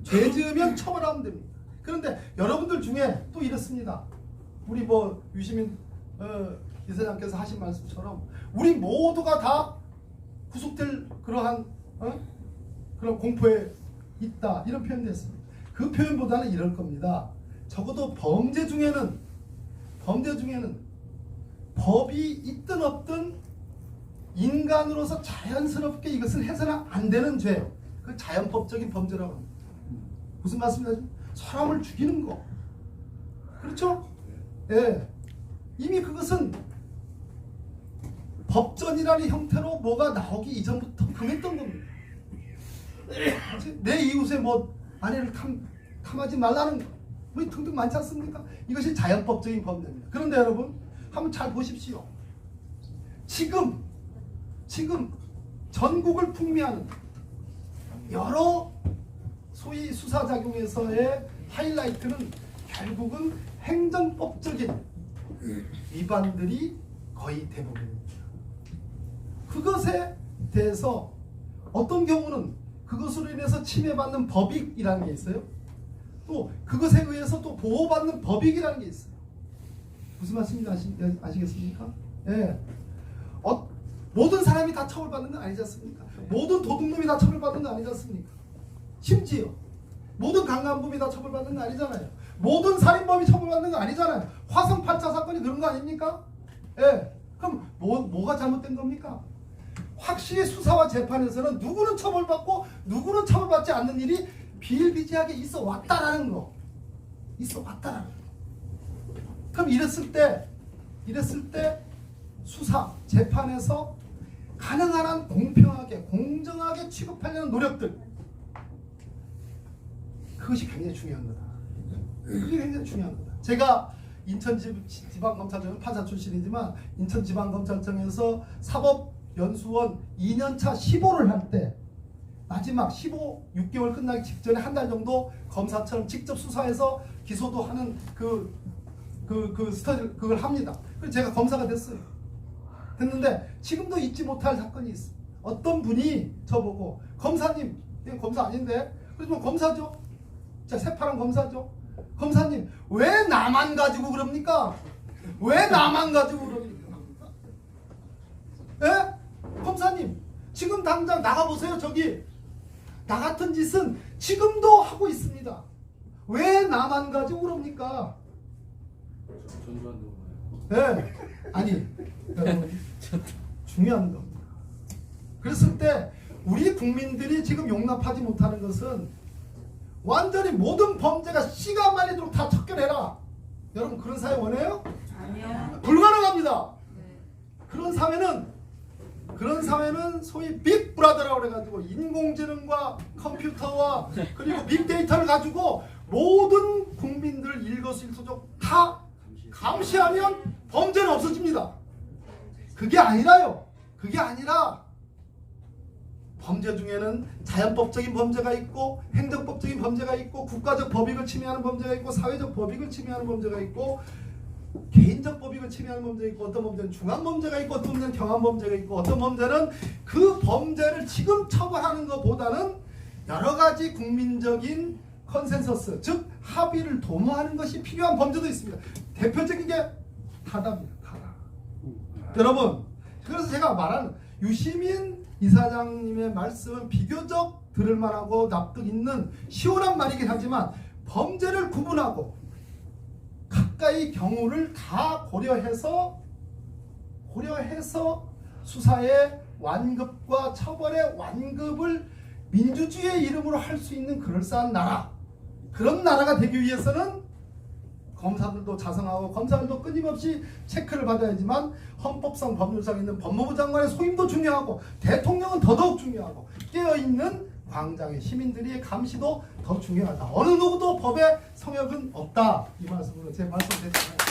죄 지으면 처벌하면 됩니다. 그런데 여러분들 중에 또 이렇습니다. 우리 유시민 이사장께서 하신 말씀처럼 우리 모두가 다 구속될 그러한 그런 공포에 있다 이런 표현이 됐습니다. 그 표현보다는 이럴 겁니다. 적어도 범죄 중에는 법이 있든 없든 인간으로서 자연스럽게 이것을 해서는 안 되는 죄, 그 자연법적인 범죄라고 합니다. 무슨 말씀이죠? 사람을 죽이는 거, 그렇죠? 이미 그것은 법전이라는 형태로 뭐가 나오기 이전부터 금했던 겁니다. 내 이웃의 아내를 탐하지 말라는 거, 등등 많지 않습니까? 이것이 자연법적인 범죄입니다. 그런데 여러분 한번 잘 보십시오. 지금 전국을 풍미하는 여러 소위 수사작용에서의 하이라이트는 결국은 행정법적인 위반들이 거의 대부분입니다. 그것에 대해서 어떤 경우는 그것으로 인해서 침해받는 법익이라는 게 있어요. 또 그것에 의해서 또 보호받는 법익이라는 게 있어요. 무슨 말씀인지 아시겠습니까? 모든 사람이 다 처벌받는 건 아니지 않습니까? 모든 도둑놈이 다 처벌받는 건 아니지 않습니까? 심지어 모든 강간범이 다 처벌받는 건 아니잖아요. 모든 살인범이 처벌받는 건 아니잖아요. 화성 8차 사건이 그런 거 아닙니까? 그럼 뭐가 잘못된 겁니까? 확실히 수사와 재판에서는 누구는 처벌받고 누구는 처벌받지 않는 일이 비일비재하게 있어 왔다라는 거. 있어 왔다라는 거. 그럼 이랬을 때 수사, 재판에서 가능한 한 공평하게, 공정하게 취급하려는 노력들. 그것이 굉장히 중요한 거다. 그게 굉장히 중요한 거다. 제가 인천지방검찰청은 판사 출신이지만 인천지방검찰청에서 사법연수원 2년차 15를 할 때 마지막 6개월 끝나기 직전에 한 달 정도 검사처럼 직접 수사해서 기소도 하는 그 스터디 그걸 합니다. 그래서 제가 검사가 됐는데 지금도 잊지 못할 사건이 있어. 어떤 분이 저보고 검사님, 이건 검사 아닌데 그러지만 검사죠. 자, 새파란 검사죠. 검사님, 왜 나만 가지고 그럽니까? 왜 나만 가지고 그럽니까? 예? 검사님, 지금 당장 나가보세요. 저기 나 같은 짓은 지금도 하고 있습니다. 왜 나만 가지고 그럽니까? 네. 아니, 여러분 중요한 겁니다. 그랬을 때 우리 국민들이 지금 용납하지 못하는 것은 완전히 모든 범죄가 씨가 말리도록 다 척결해라. 여러분 그런 사회 원해요? 아니요. 불가능합니다. 그런 사회는 소위 빅브라더라고 그래가지고 인공지능과 컴퓨터와 그리고 빅데이터를 가지고 모든 국민들을 일거수일투족 다 감시하면 범죄는 없어집니다. 그게 아니라요. 그게 아니라 범죄 중에는 자연법적인 범죄가 있고 행정법적인 범죄가 있고 국가적 법익을 침해하는 범죄가 있고 사회적 법익을 침해하는 범죄가 있고 개인적 법익을 침해하는 범죄가 있고 어떤 범죄는 중한 범죄가 있고 어떤 범죄는 경한 범죄가 있고 어떤 범죄는 그 범죄를 지금 처벌하는 것보다는 여러 가지 국민적인 컨센서스 즉 합의를 도모하는 것이 필요한 범죄도 있습니다. 대표적인 게 타다입니다. 타다. 여러분 그래서 제가 말하는 유시민 이사장님의 말씀은 비교적 들을만하고 납득 있는 시원한 말이긴 하지만 범죄를 구분하고 가까이 경우를 다 고려해서 수사의 완급과 처벌의 완급을 민주주의의 이름으로 할 수 있는 그럴싸한 나라, 그런 나라가 되기 위해서는 검사들도 자성하고 검사들도 끊임없이 체크를 받아야지만 헌법상 법률상 있는 법무부 장관의 소임도 중요하고 대통령은 더더욱 중요하고 깨어있는 광장의 시민들의 감시도 더 중요하다. 어느 누구도 법의 성역은 없다. 이 말씀으로 제 말씀 드렸습니다.